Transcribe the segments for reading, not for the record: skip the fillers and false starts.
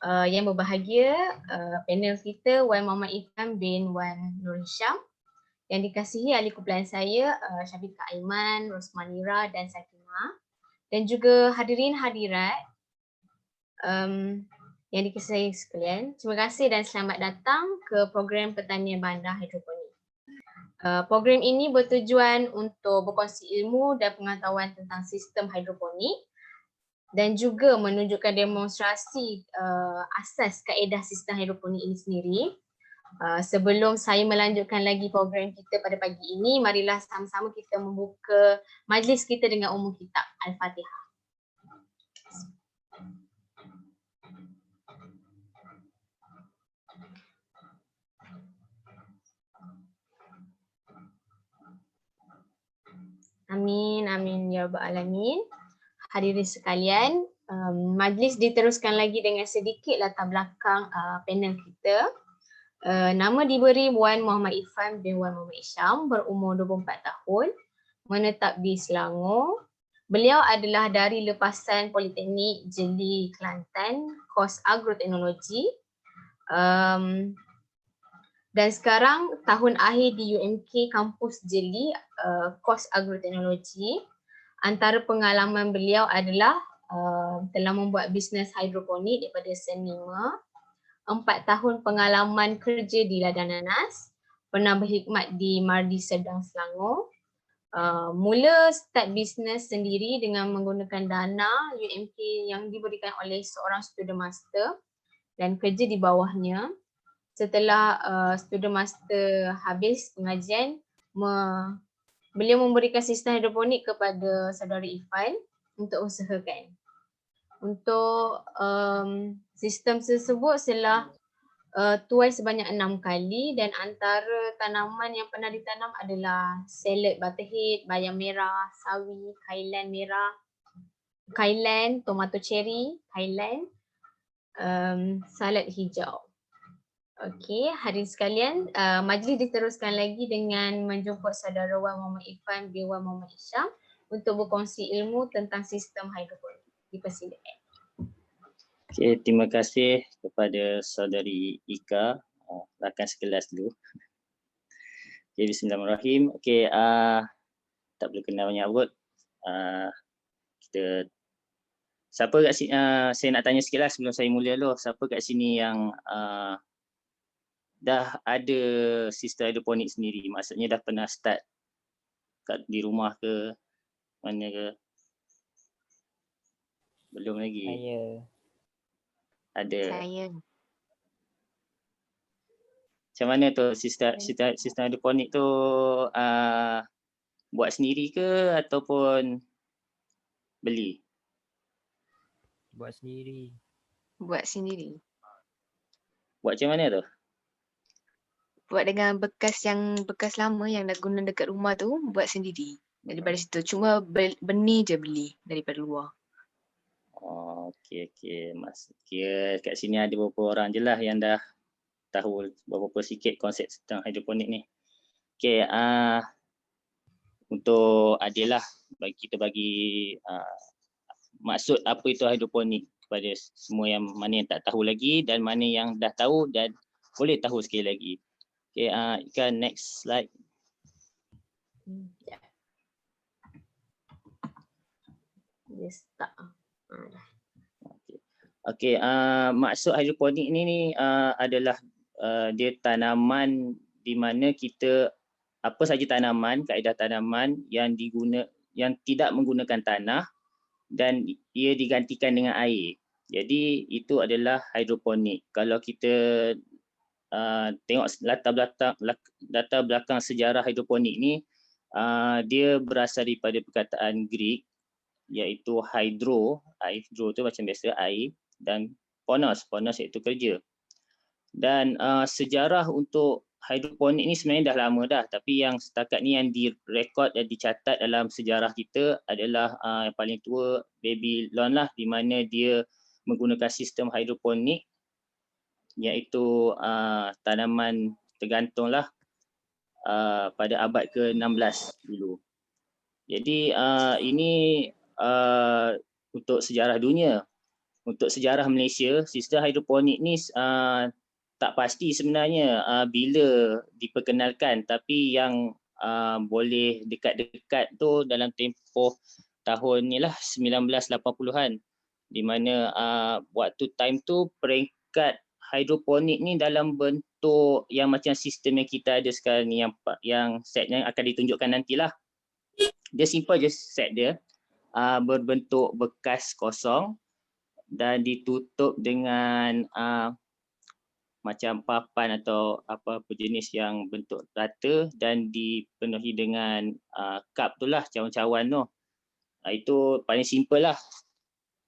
Yang berbahagia, panel kita Wan Muhammad Irfan bin Wan Nur Hisham, yang dikasihi ahli kumpulan saya Syafiqah Aiman, Rosmanira dan Sakina, dan juga hadirin hadirat yang dikasihi sekalian. Terima kasih dan selamat datang ke program Pertanian Bandar Hidroponik. Program ini bertujuan untuk berkongsi ilmu dan pengetahuan tentang sistem hidroponik dan juga menunjukkan demonstrasi asas kaedah sistem hidroponik ini sendiri. Sebelum saya melanjutkan lagi program kita pada pagi ini, marilah sama-sama kita membuka majlis kita dengan umum kitab Al-Fatihah. Amin, amin ya rabbal alamin. Hadirin sekalian, majlis diteruskan lagi dengan sedikit latar belakang panel kita. Nama diberi Wan Muhammad Irfan bin Wan Muhammad Hisham, berumur 24 tahun, menetap di Selangor. Beliau adalah dari lepasan Politeknik Jeli Kelantan, kos agroteknologi. Dan sekarang tahun akhir di UMK Kampus Jeli, kos agroteknologi. Antara pengalaman beliau adalah telah membuat bisnes hidroponik daripada Sen5, 4 tahun pengalaman kerja di ladang nanas, pernah berkhidmat di Mardi Sedang Selangor. Mula start bisnes sendiri dengan menggunakan dana UMK yang diberikan oleh seorang student master dan kerja di bawahnya. Setelah student master habis pengajian, beliau memberikan sistem hidroponik kepada saudara Irfan untuk usahakan. Untuk sistem tersebut telah tuai sebanyak 6 kali dan antara tanaman yang pernah ditanam adalah salad butterhead, bayam merah, sawi, kailan merah, kailan, tomato cherry, kailan, salad hijau. Okey, hadirin sekalian, majlis diteruskan lagi dengan menjemput saudara Wan Muhammad Irfan bin Wan Muhammad Hisham untuk berkongsi ilmu tentang sistem hidroponik. Dipersilakan. Okey, terima kasih kepada saudari Ika. Rakan sekelas dulu. Okey, bismillahirrahmanirrahim. Okey, tak perlu kenal banyak kot. Kita siapa kat sini, saya nak tanya sikit lah sebelum saya mula dulu. Siapa kat sini yang dah ada sistem hidroponik sendiri? Maksudnya dah pernah start di rumah ke mana ke? Belum lagi. Saya. Ada. Saya. Macam mana tu sistem hidroponik tu buat sendiri ke ataupun beli? Buat sendiri. Buat sendiri. Buat macam mana tu? Buat dengan bekas lama yang dah guna dekat rumah tu, buat sendiri. Daripada situ. Cuma benih je beli daripada luar. Oh, okey. Kira kat sini ada beberapa orang je lah yang dah tahu beberapa sikit konsep tentang hidroponik ni. Okey, untuk Adil lah, kita bagi maksud apa itu hidroponik kepada semua yang mana yang tak tahu lagi dan mana yang dah tahu dan boleh tahu sekali lagi. Okey, Ika, next slide. Yes, tak. Okey, maksud hidroponik ni adalah dia tanaman di mana kita apa saja tanaman, kaedah tanaman yang tidak menggunakan tanah dan ia digantikan dengan air. Jadi itu adalah hidroponik. Kalau kita tengok latar belakang sejarah hidroponik ni, dia berasal daripada perkataan Greek iaitu hydro tu macam biasa air, dan ponos iaitu kerja. Dan sejarah untuk hidroponik ni sebenarnya dah lama dah, tapi yang setakat ni yang direkod dan dicatat dalam sejarah kita adalah yang paling tua Babylon lah, di mana dia menggunakan sistem hidroponik iaitu tanaman tergantung lah pada abad ke-16 dulu. Jadi ini untuk sejarah dunia. untuk sejarah Malaysia, sistem hidroponik ni tak pasti sebenarnya bila diperkenalkan, tapi yang boleh dekat-dekat tu dalam tempoh tahun ni lah 1980-an, di mana waktu time tu peringkat hidroponik ni dalam bentuk yang macam sistem yang kita ada sekarang ni, yang set yang akan ditunjukkan nantilah. Dia simple je set dia, berbentuk bekas kosong dan ditutup dengan macam papan atau apa jenis yang bentuk rata dan dipenuhi dengan cup tu lah, cawan-cawan tu. Itu paling simple lah.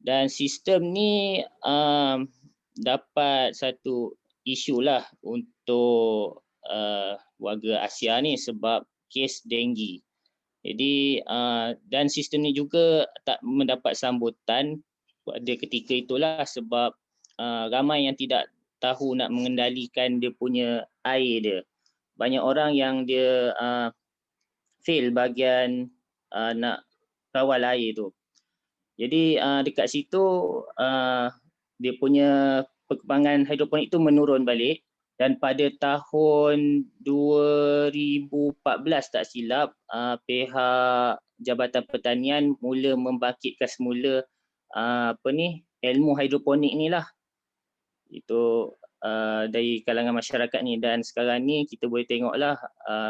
Dan sistem ni dapat satu isu lah untuk warga Asia ni sebab kes denggi. Jadi dan sistem ni juga tak mendapat sambutan pada ketika itulah sebab ramai yang tidak tahu nak mengendalikan dia punya air dia. Banyak orang yang dia fail bahagian nak kawal air tu. Jadi dekat situ dia punya perkembangan hidroponik tu menurun balik, dan pada tahun 2014 tak silap, pihak Jabatan Pertanian mula membangkitkan semula ilmu hidroponik ni lah. Itu dari kalangan masyarakat ni, dan sekarang ni kita boleh tengoklah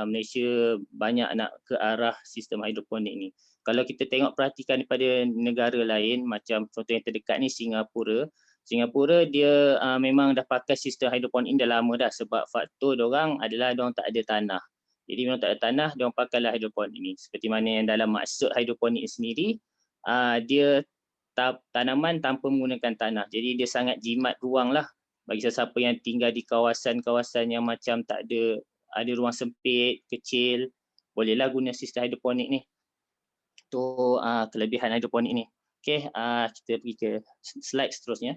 Malaysia banyak nak ke arah sistem hidroponik ni. Kalau kita tengok perhatikan daripada negara lain, macam contoh yang terdekat ni Singapura. Singapura dia memang dah pakai sistem hidroponik ni dah lama dah, sebab faktor diorang adalah diorang tak ada tanah. Jadi diorang tak ada tanah, diorang pakailah hidroponik ni. Seperti mana yang dalam maksud hidroponik sendiri, dia tanaman tanpa menggunakan tanah. Jadi dia sangat jimat ruang lah. Bagi sesiapa yang tinggal di kawasan-kawasan yang macam tak ada ruang sempit, kecil, bolehlah guna sistem hidroponik ni. Itu kelebihan hidroponik ni. Okey, kita pergi ke slide seterusnya.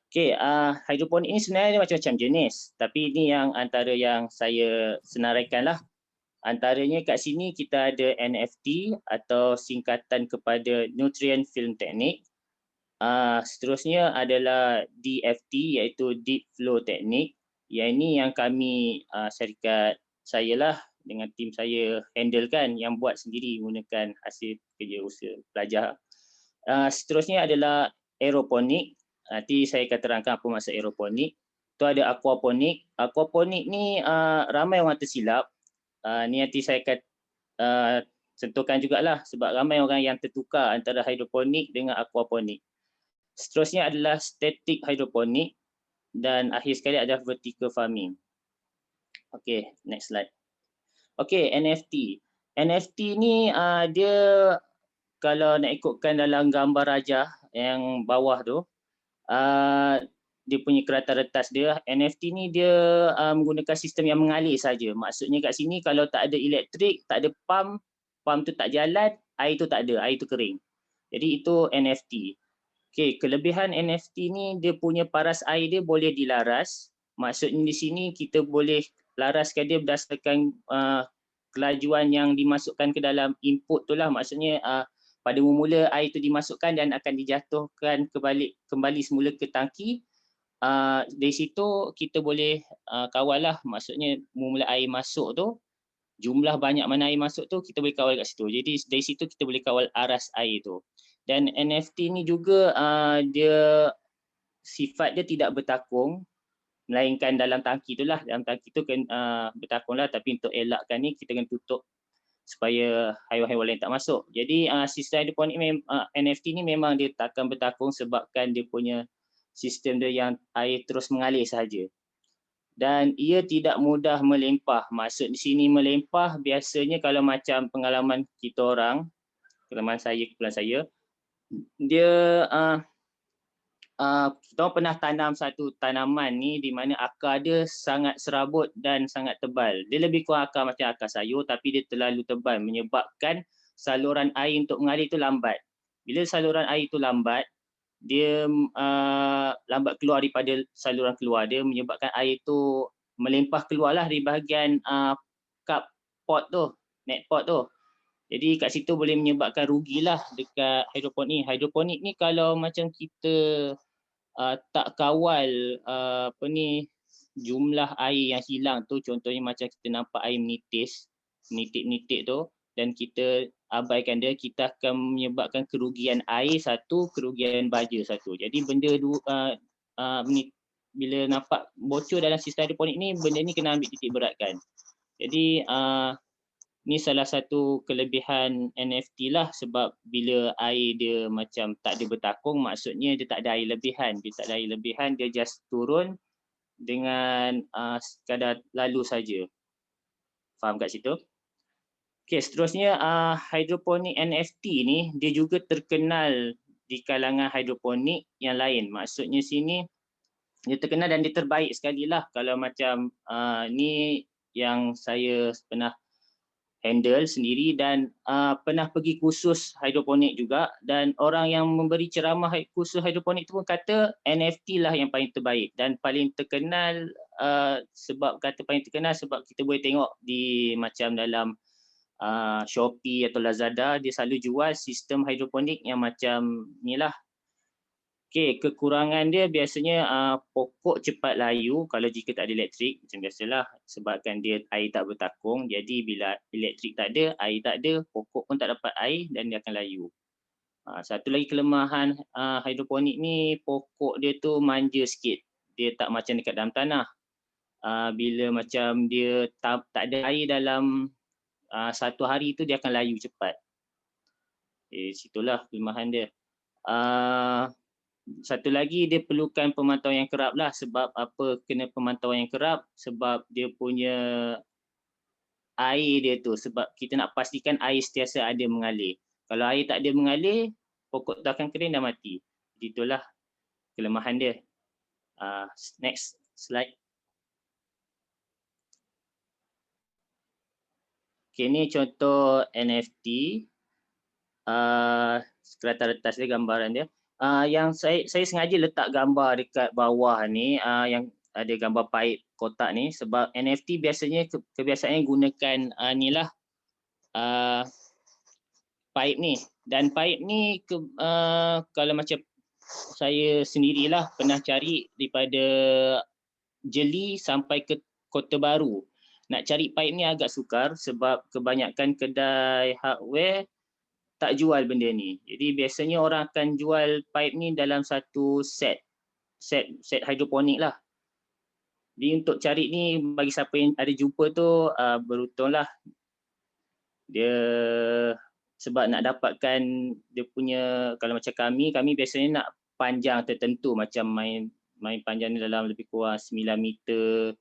Okey, hidroponik ni sebenarnya macam-macam jenis, tapi ini yang antara yang saya senaraikan lah. Antaranya kat sini kita ada NFT atau singkatan kepada Nutrient Film Technique. Seterusnya adalah DFT iaitu Deep Flow Technique. Yang ini yang kami syarikat saya lah dengan tim saya handlekan, yang buat sendiri menggunakan hasil kerja usaha pelajar. Seterusnya adalah aeroponik. Nanti saya akan terangkan apa maksud aeroponik. Tu ada aquaponik. Aquaponik ni ramai orang tersilap. Ni nanti saya akan sentuhkan jugalah sebab ramai orang yang tertukar antara hidroponik dengan aquaponik. Seterusnya adalah static hidroponik dan akhir sekali adalah vertical farming. Okey, next slide. Okey, NFT. NFT ni dia kalau nak ikutkan dalam gambar rajah yang bawah tu, dia punya kerata retas dia, NFT ni dia menggunakan sistem yang mengalir saja. Maksudnya kat sini kalau tak ada elektrik, tak ada pump tu tak jalan, air tu tak ada, air tu kering. Jadi itu NFT. Okey, kelebihan NFT ni dia punya paras air dia boleh dilaras. Maksudnya di sini kita boleh laraskan dia berdasarkan kelajuan yang dimasukkan ke dalam input tu lah. Maksudnya pada mula air tu dimasukkan dan akan dijatuhkan kembali semula ke tangki. Dari situ kita boleh kawal lah, maksudnya mula air masuk tu, jumlah banyak mana air masuk tu kita boleh kawal kat situ. Jadi dari situ kita boleh kawal aras air tu. Dan NFT ni juga dia sifat dia tidak bertakung, melainkan dalam tangki tu lah. Dalam tangki tu kan bertakung lah, tapi untuk elakkan ni kita kena tutup supaya haiwan-haiwan lain tak masuk. Jadi sistem hidroponik NFT ni memang dia takkan bertakung sebabkan dia punya sistem dia yang air terus mengalir sahaja. Dan ia tidak mudah melempah. Maksud di sini melempah biasanya kalau macam pengalaman kita orang, pengalaman saya, dia kita orang pernah tanam satu tanaman ni di mana akar dia sangat serabut dan sangat tebal. Dia lebih kurang akar macam akar sayur tapi dia terlalu tebal menyebabkan saluran air untuk mengalir itu lambat. Bila saluran air itu lambat, dia lambat keluar daripada saluran keluar, dia menyebabkan air tu melempah keluarlah di bahagian cup pot tu, net pot tu. Jadi kat situ boleh menyebabkan rugilah dekat hidroponik. Hidroponik ni kalau macam kita tak kawal jumlah air yang hilang tu, contohnya macam kita nampak air menitik tu, dan kita abaikan dia, kita akan menyebabkan kerugian air satu, kerugian baja satu. Jadi benda bila nampak bocor dalam sistem hidroponik ni, benda ni kena ambil titik beratkan. Jadi ni salah satu kelebihan NFT lah, sebab bila air dia macam tak ada bertakung, maksudnya dia tak ada air lebihan. Dia tak ada air lebihan, dia just turun dengan sekadar lalu saja. Faham kat situ? Okey, seterusnya hidroponik NFT ni dia juga terkenal di kalangan hidroponik yang lain. Maksudnya sini dia terkenal dan dia terbaik sekali lah. Kalau macam ni yang saya pernah handle sendiri dan pernah pergi kursus hidroponik juga, dan orang yang memberi ceramah kursus hidroponik tu pun kata NFT lah yang paling terbaik dan paling terkenal. Sebab kata paling terkenal sebab kita boleh tengok di macam dalam Shopee atau Lazada, dia selalu jual sistem hidroponik yang macam ni lah. Okey, kekurangan dia biasanya pokok cepat layu kalau jika tak ada elektrik, macam biasalah, sebabkan dia air tak bertakung. Jadi bila elektrik tak ada, air tak ada, pokok pun tak dapat air dan dia akan layu. Satu lagi kelemahan hidroponik ni, pokok dia tu manja sikit. Dia tak macam dekat dalam tanah. Bila macam dia tak ada air dalam satu hari tu, dia akan layu cepat. Situlah kelemahan dia. Satu lagi, dia perlukan pemantauan yang kerap lah. Sebab apa kena pemantauan yang kerap? Sebab dia punya air dia tu, sebab kita nak pastikan air sentiasa ada mengalir. Kalau air tak ada mengalir, pokok tu akan kering dan mati. Itulah kelemahan dia. Next slide. Okay, ni contoh NFT. Sekretar retas dia, gambaran dia. Yang saya sengaja letak gambar dekat bawah ni, yang ada gambar paip kotak ni, sebab NFT biasanya kebiasaannya gunakan ni lah paip ni. Dan paip ni kalau macam saya sendirilah pernah cari daripada Jeli sampai ke Kota Baru. Nak cari paip ni agak sukar sebab kebanyakan kedai hardware tak jual benda ni. Jadi biasanya orang akan jual pipe ni dalam satu set hidroponik lah. Jadi untuk cari ni, bagi siapa yang ada jumpa tu, beruntunglah. Dia sebab nak dapatkan dia punya, kalau macam kami biasanya nak panjang tertentu, macam main panjang ni dalam lebih kurang 9 meter.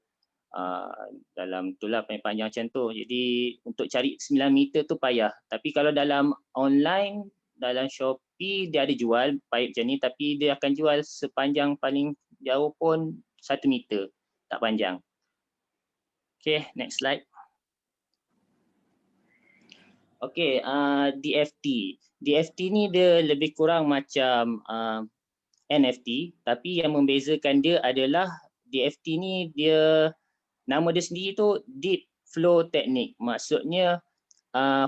Dalam itulah panjang macam tu. Jadi untuk cari 9 meter tu payah. Tapi kalau dalam online, dalam Shopee, dia ada jual paip macam ni, tapi dia akan jual sepanjang paling jauh pun 1 meter. Tak panjang. Okay, next slide. Okay, DFT. DFT ni dia lebih kurang macam NFT, tapi yang membezakan dia adalah DFT ni dia, nama dia sendiri tu deep flow technique. Maksudnya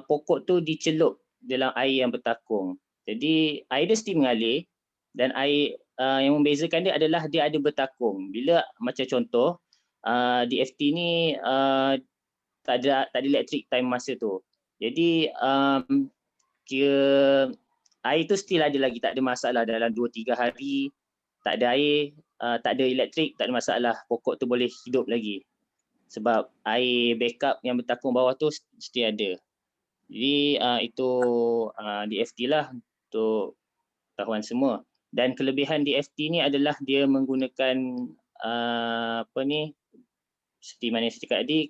pokok tu dicelup dalam air yang bertakung. Jadi air dia mesti mengalir, dan air yang membezakan dia adalah dia ada bertakung. Bila macam contoh DFT ni tak ada elektrik time masa tu. Jadi kira air tu still ada lagi, tak ada masalah. Dalam 2-3 hari tak ada air, tak ada elektrik, tak ada masalah. Pokok tu boleh hidup lagi. Sebab air backup yang bertakung bawah tu mesti ada. Jadi itu DFT lah untuk tahuan semua. Dan kelebihan DFT ni adalah dia menggunakan seperti mana saya cakap tadi,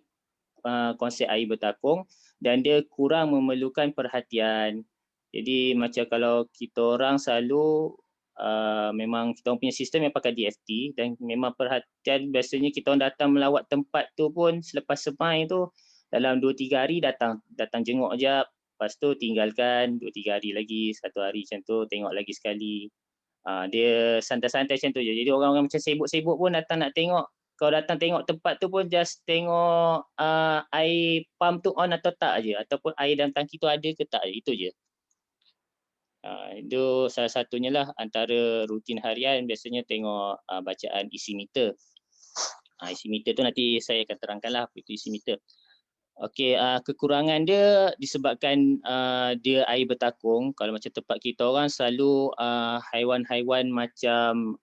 konsep air bertakung, dan dia kurang memerlukan perhatian. Jadi macam kalau kita orang selalu memang kita orang punya sistem yang pakai DFT, dan memang perhatian, biasanya kita orang datang melawat tempat tu pun selepas semai tu dalam 2-3 hari datang jenguk je, lepas tu tinggalkan 2-3 hari lagi, 1 hari macam tu tengok lagi sekali. Dia santai-santai macam tu je. Jadi orang-orang macam sibuk-sibuk pun datang nak tengok, kau datang tengok tempat tu pun just tengok air pump tu on atau tak aje, ataupun air dalam tangki tu ada ke tak, itu je. Itu salah satunya lah antara rutin harian, biasanya tengok bacaan isi meter. Isi meter tu nanti saya akan terangkan lah apa itu isi meter. Okey, kekurangan dia disebabkan dia air bertakung. Kalau macam tempat kita orang selalu haiwan-haiwan macam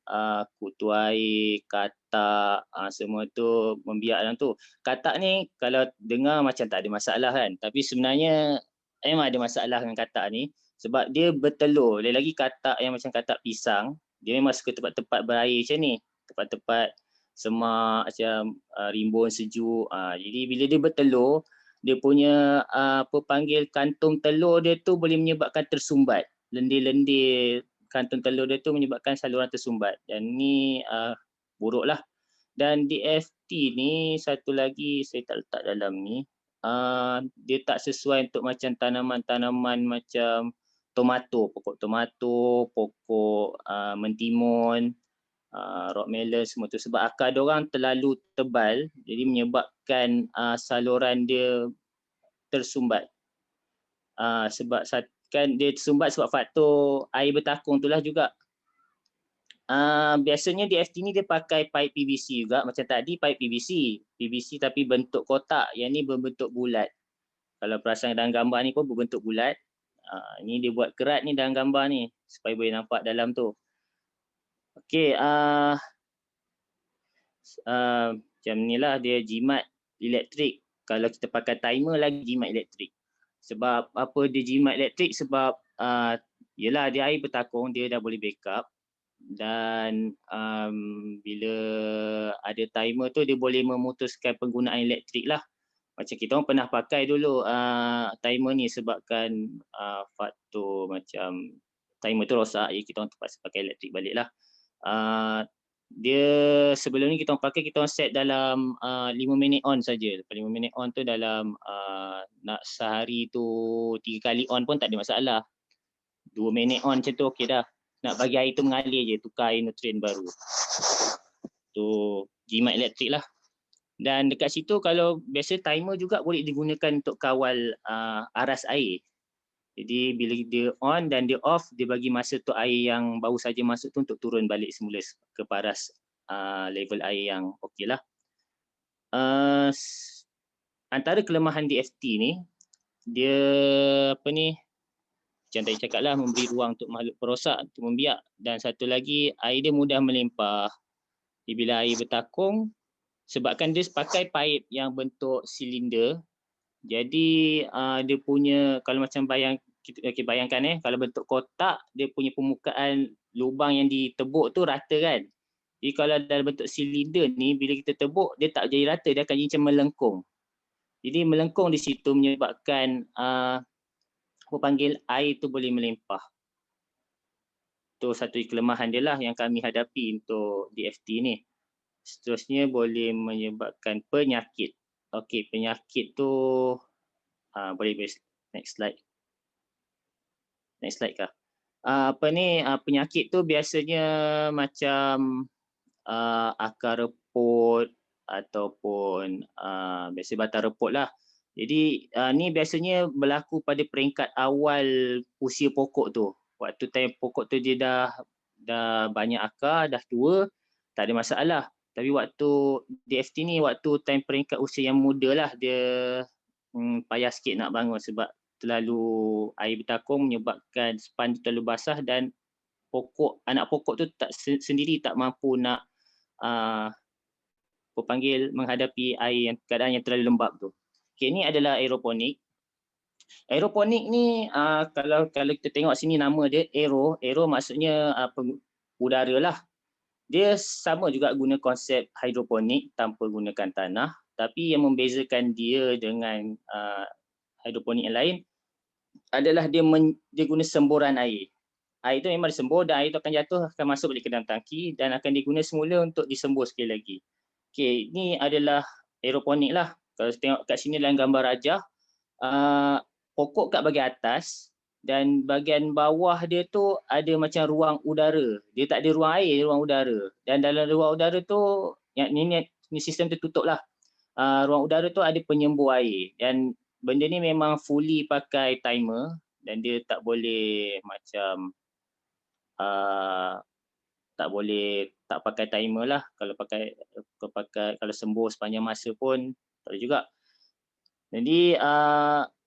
kutu air, katak, semua tu membiak dalam tu. Katak ni kalau dengar macam tak ada masalah kan, tapi sebenarnya memang ada masalah dengan katak ni sebab dia bertelur. Lagi katak yang macam katak pisang, dia memang suka tempat-tempat berair macam ni, tempat-tempat semak macam rimbun sejuk. Jadi bila dia bertelur, dia punya apa panggil kantung telur dia tu boleh menyebabkan tersumbat. Lendir-lendir kantung telur dia tu menyebabkan saluran tersumbat. Dan ni buruklah. Dan DFT ni satu lagi saya tak letak dalam ni, dia tak sesuai untuk macam tanaman-tanaman macam tomato, pokok tomato, pokok mentimun, rock melon semua tu, sebab akar dia orang terlalu tebal, jadi menyebabkan saluran dia tersumbat. Sebab kan dia tersumbat sebab faktor air bertakung itulah juga. Biasanya DFT ni dia pakai pipe PVC juga, macam tadi pipe PVC tapi bentuk kotak, yang ni berbentuk bulat. Kalau perasan dalam gambar ni pun berbentuk bulat. Ni dia buat kerat ni dalam gambar ni supaya boleh nampak dalam tu. Okey, macam ni lah dia jimat elektrik. Kalau kita pakai timer lagi jimat elektrik. Sebab apa dia jimat elektrik? Sebab yelah dia air bertakung, dia dah boleh backup. Dan bila ada timer tu dia boleh memutuskan penggunaan elektrik lah. Macam kita orang pernah pakai dulu timer ni sebabkan faktor macam timer tu rosak, jadi kita orang terpaksa pakai elektrik balik lah. Dia sebelum ni kita orang pakai, kita orang set dalam 5 minit on saja. 5 minit on tu dalam nak sehari tu 3 kali on pun tak ada masalah. 2 minit on macam tu okey dah. Nak bagi air tu mengalir je, tukar air nutrien baru. Tu jimat elektrik lah. Dan dekat situ kalau biasa timer juga boleh digunakan untuk kawal aras air. Jadi bila dia on dan dia off, dia bagi masa tu air yang baru saja masuk tu untuk turun balik semula ke paras level air yang okey lah. Antara kelemahan DFT ni, dia apa ni, macam tadi cakap lah, memberi ruang untuk makhluk perosak untuk membiak. Dan satu lagi, air dia mudah melimpah. Bila air bertakung, sebabkan dia pakai pipe yang bentuk silinder, jadi dia punya, kalau macam bayangkan kalau bentuk kotak, dia punya permukaan lubang yang ditebuk tu rata kan. Jadi kalau dalam bentuk silinder ni, bila kita tebuk, dia tak jadi rata, dia akan jadi macam melengkung. Jadi melengkung di situ menyebabkan apa panggil air tu boleh melimpah. Tu satu kelemahan dia lah yang kami hadapi untuk DFT ni. Seterusnya boleh menyebabkan penyakit. Okey, penyakit tu boleh next slide. Next slide kah? Penyakit tu biasanya macam akar reput ataupun biasa batang reput lah. Jadi ni biasanya berlaku pada peringkat awal usia pokok tu. Waktu time pokok tu dia dah banyak akar, dah tua, tak ada masalah. Tapi waktu DFT ni, waktu time peringkat usia yang muda lah, dia payah sikit nak bangun sebab terlalu air bertakung menyebabkan span terlalu basah dan anak pokok tu sendiri tak mampu nak menghadapi air keadaan yang terlalu lembap tu. Okay, ni adalah aeroponik. Aeroponik ni kalau kita tengok sini nama dia aero maksudnya udara lah. Dia sama juga guna konsep hidroponik tanpa gunakan tanah, tapi yang membezakan dia dengan hidroponik yang lain adalah dia guna semburan air. Air itu memang disembur dan air itu akan jatuh, akan masuk balik ke dalam tangki dan akan diguna semula untuk disembur sekali lagi. Okey, ini adalah aeroponik lah. Kalau tengok kat sini dalam gambar rajah, pokok kat bahagian atas dan bahagian bawah dia tu ada macam ruang udara. Dia tak ada ruang air, ruang udara. Dan dalam ruang udara tu, yang ini ni sistem tertutup lah. Ruang udara tu ada penyembuh air dan benda ni memang fully pakai timer dan dia tak boleh macam tak boleh tak pakai timer lah. Kalau kalau sembuh sepanjang masa pun tak boleh juga. Jadi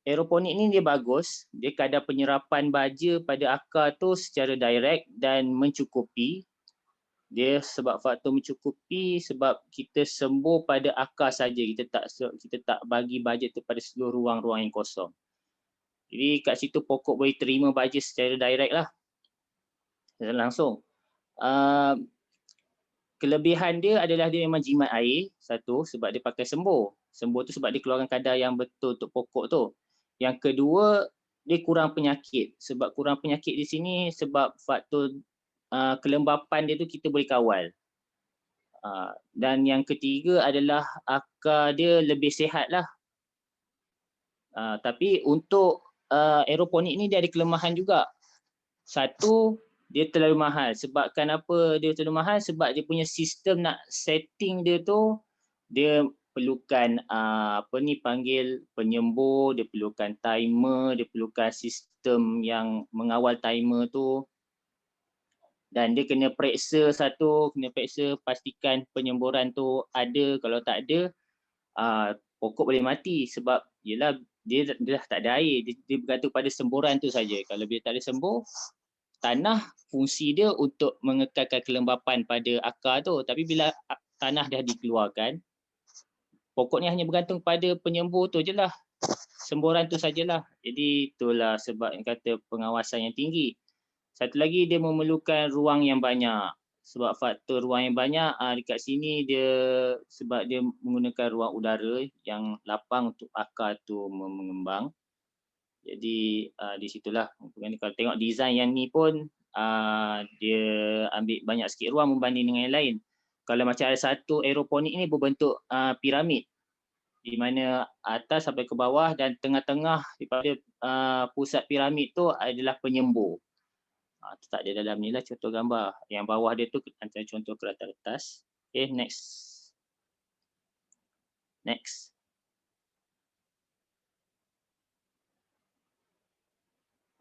aeroponik ni dia bagus, dia kadar penyerapan baja pada akar tu secara direct dan mencukupi. Dia sebab faktor mencukupi sebab kita sembuh pada akar saja, kita tak bagi baja tu pada seluruh ruang-ruang yang kosong. Jadi kat situ pokok boleh terima baja secara direct lah, langsung. Kelebihan dia adalah dia memang jimat air, satu sebab dia pakai sembuh. Sembuh tu sebab dia keluarkan kadar yang betul untuk pokok tu. Yang kedua, dia kurang penyakit. Sebab kurang penyakit di sini sebab faktor kelembapan dia tu kita boleh kawal. Dan yang ketiga adalah akar dia lebih sihat lah. Tapi untuk aeroponik ni dia ada kelemahan juga. Satu, dia terlalu mahal. Sebab kenapa dia terlalu mahal? Sebab dia punya sistem nak setting dia tu, dia perlukan penyembuh, dia perlukan timer, dia perlukan sistem yang mengawal timer tu. Dan dia kena periksa pastikan penyemburan tu ada. Kalau tak ada, pokok boleh mati sebab yelah dia dah tak ada air. Dia bergantung pada semburan tu saja. Kalau dia tak ada sembuh, tanah fungsi dia untuk mengekalkan kelembapan pada akar tu. Tapi bila tanah dah dikeluarkan, pokok ni hanya bergantung pada penyembuh tu je lah. Semburan tu sajalah. Jadi itulah sebab yang kata pengawasan yang tinggi. Satu lagi dia memerlukan ruang yang banyak. Sebab faktor ruang yang banyak dekat sini sebab dia menggunakan ruang udara yang lapang untuk akar tu mengembang. Jadi di situlah kalau tengok design yang ni pun dia ambil banyak sikit ruang berbanding dengan yang lain. Kalau macam ada satu aeroponik ni berbentuk piramid di mana atas sampai ke bawah dan tengah-tengah daripada pusat piramid tu adalah penyembuh. Tak ada dalam ni lah contoh gambar. Yang bawah dia tu antara contoh ke atas. Okay, next. Next.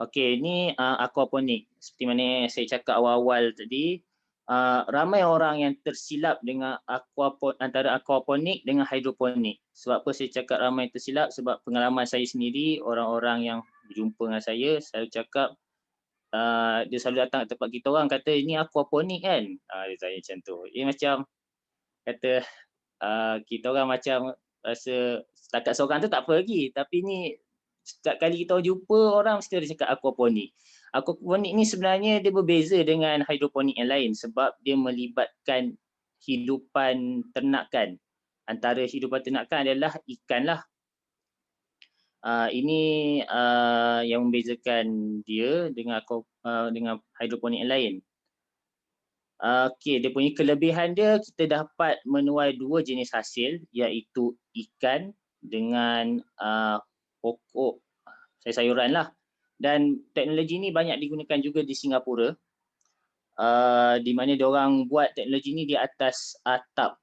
Okey, ini aquaponik. Seperti mana saya cakap awal-awal tadi, ramai orang yang tersilap dengan antara aquaponik dengan hidroponik. Sebab apa saya cakap ramai tersilap? Sebab pengalaman saya sendiri, orang-orang yang berjumpa dengan saya selalu cakap, dia selalu datang ke tempat kita orang kata ini aquaponik kan? Dia tanya macam tu. Dia macam kata kita orang macam rasa setakat seorang tu tak apa lagi. Tapi ni setiap kali kita jumpa orang mesti ada cakap aquaponik. Aquaponik ni sebenarnya dia berbeza dengan hidroponik yang lain sebab dia melibatkan hidupan ternakan. Antara hidupan ternakan adalah ikan lah. Ini yang membezakan dia dengan hidroponik yang lain. Okey, dia punya kelebihan dia kita dapat menuai dua jenis hasil iaitu ikan dengan pokok sayur-sayuran lah. Dan teknologi ni banyak digunakan juga di Singapura. Di mana diorang buat teknologi ni di atas atap.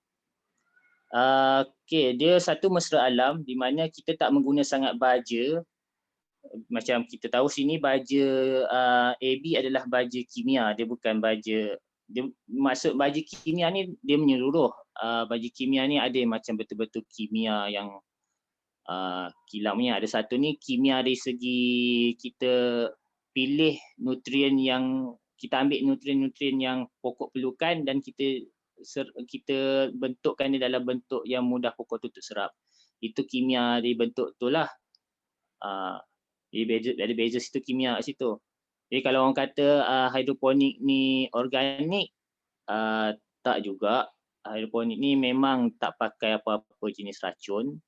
Okey, dia satu mesra alam di mana kita tak mengguna sangat baja. Macam kita tahu sini baja AB adalah baja kimia, dia bukan baja. Maksud baja kimia ni dia menyeluruh. Baja kimia ni ada macam betul-betul kimia yang kilamnya. Ada satu ni kimia dari segi kita pilih nutrien yang kita ambil nutrien-nutrien yang pokok perlukan dan kita bentukkan dia dalam bentuk yang mudah pokok tu terserap. Itu kimia dari bentuk tu lah. Ada beza situ kimia kat situ. Jadi kalau orang kata hidroponik ni organik, tak juga. Hidroponik ni memang tak pakai apa-apa jenis racun.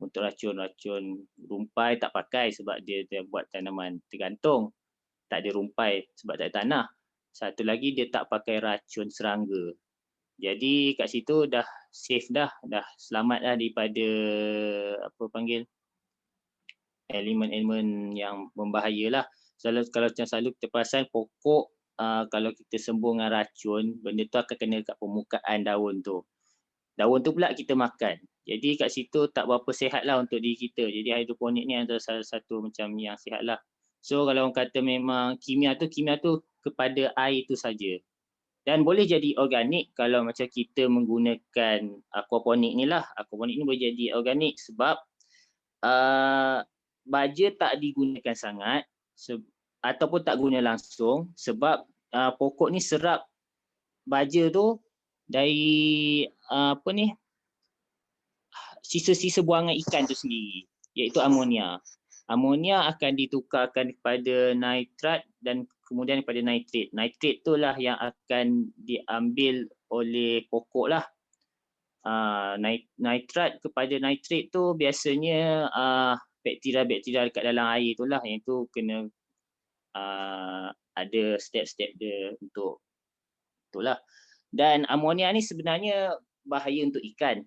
Untuk racun-racun rumpai tak pakai sebab dia buat tanaman tergantung. Tak ada rumpai sebab tak ada tanah. Satu lagi dia tak pakai racun serangga. Jadi kat situ dah safe dah selamat dah daripada elemen-elemen yang membahaya lah. Kalau macam selalu kita perasan pokok kalau kita sembuh dengan racun, benda tu akan kena kat permukaan daun tu. Daun tu pula kita makan. Jadi kat situ tak berapa sihat lah untuk diri kita. Jadi hidroponik ni adalah salah satu macam yang sihat lah. So kalau orang kata memang kimia tu kepada air tu saja. Dan boleh jadi organik kalau macam kita menggunakan aquaponik ni lah. Aquaponik ni boleh jadi organik sebab baja tak digunakan sangat ataupun tak guna langsung sebab pokok ni serap baja tu dari sisa-sisa buangan ikan tu sendiri, iaitu amonia. Amonia akan ditukarkan kepada nitrat dan kemudian kepada nitrat. Nitrat itulah yang akan diambil oleh pokok lah. Nitrat kepada nitrat tu biasanya bakteria-bakteria dekat dalam air itulah yang tu kena ada step-step dia untuk itulah. Dan amonia ni sebenarnya bahaya untuk ikan.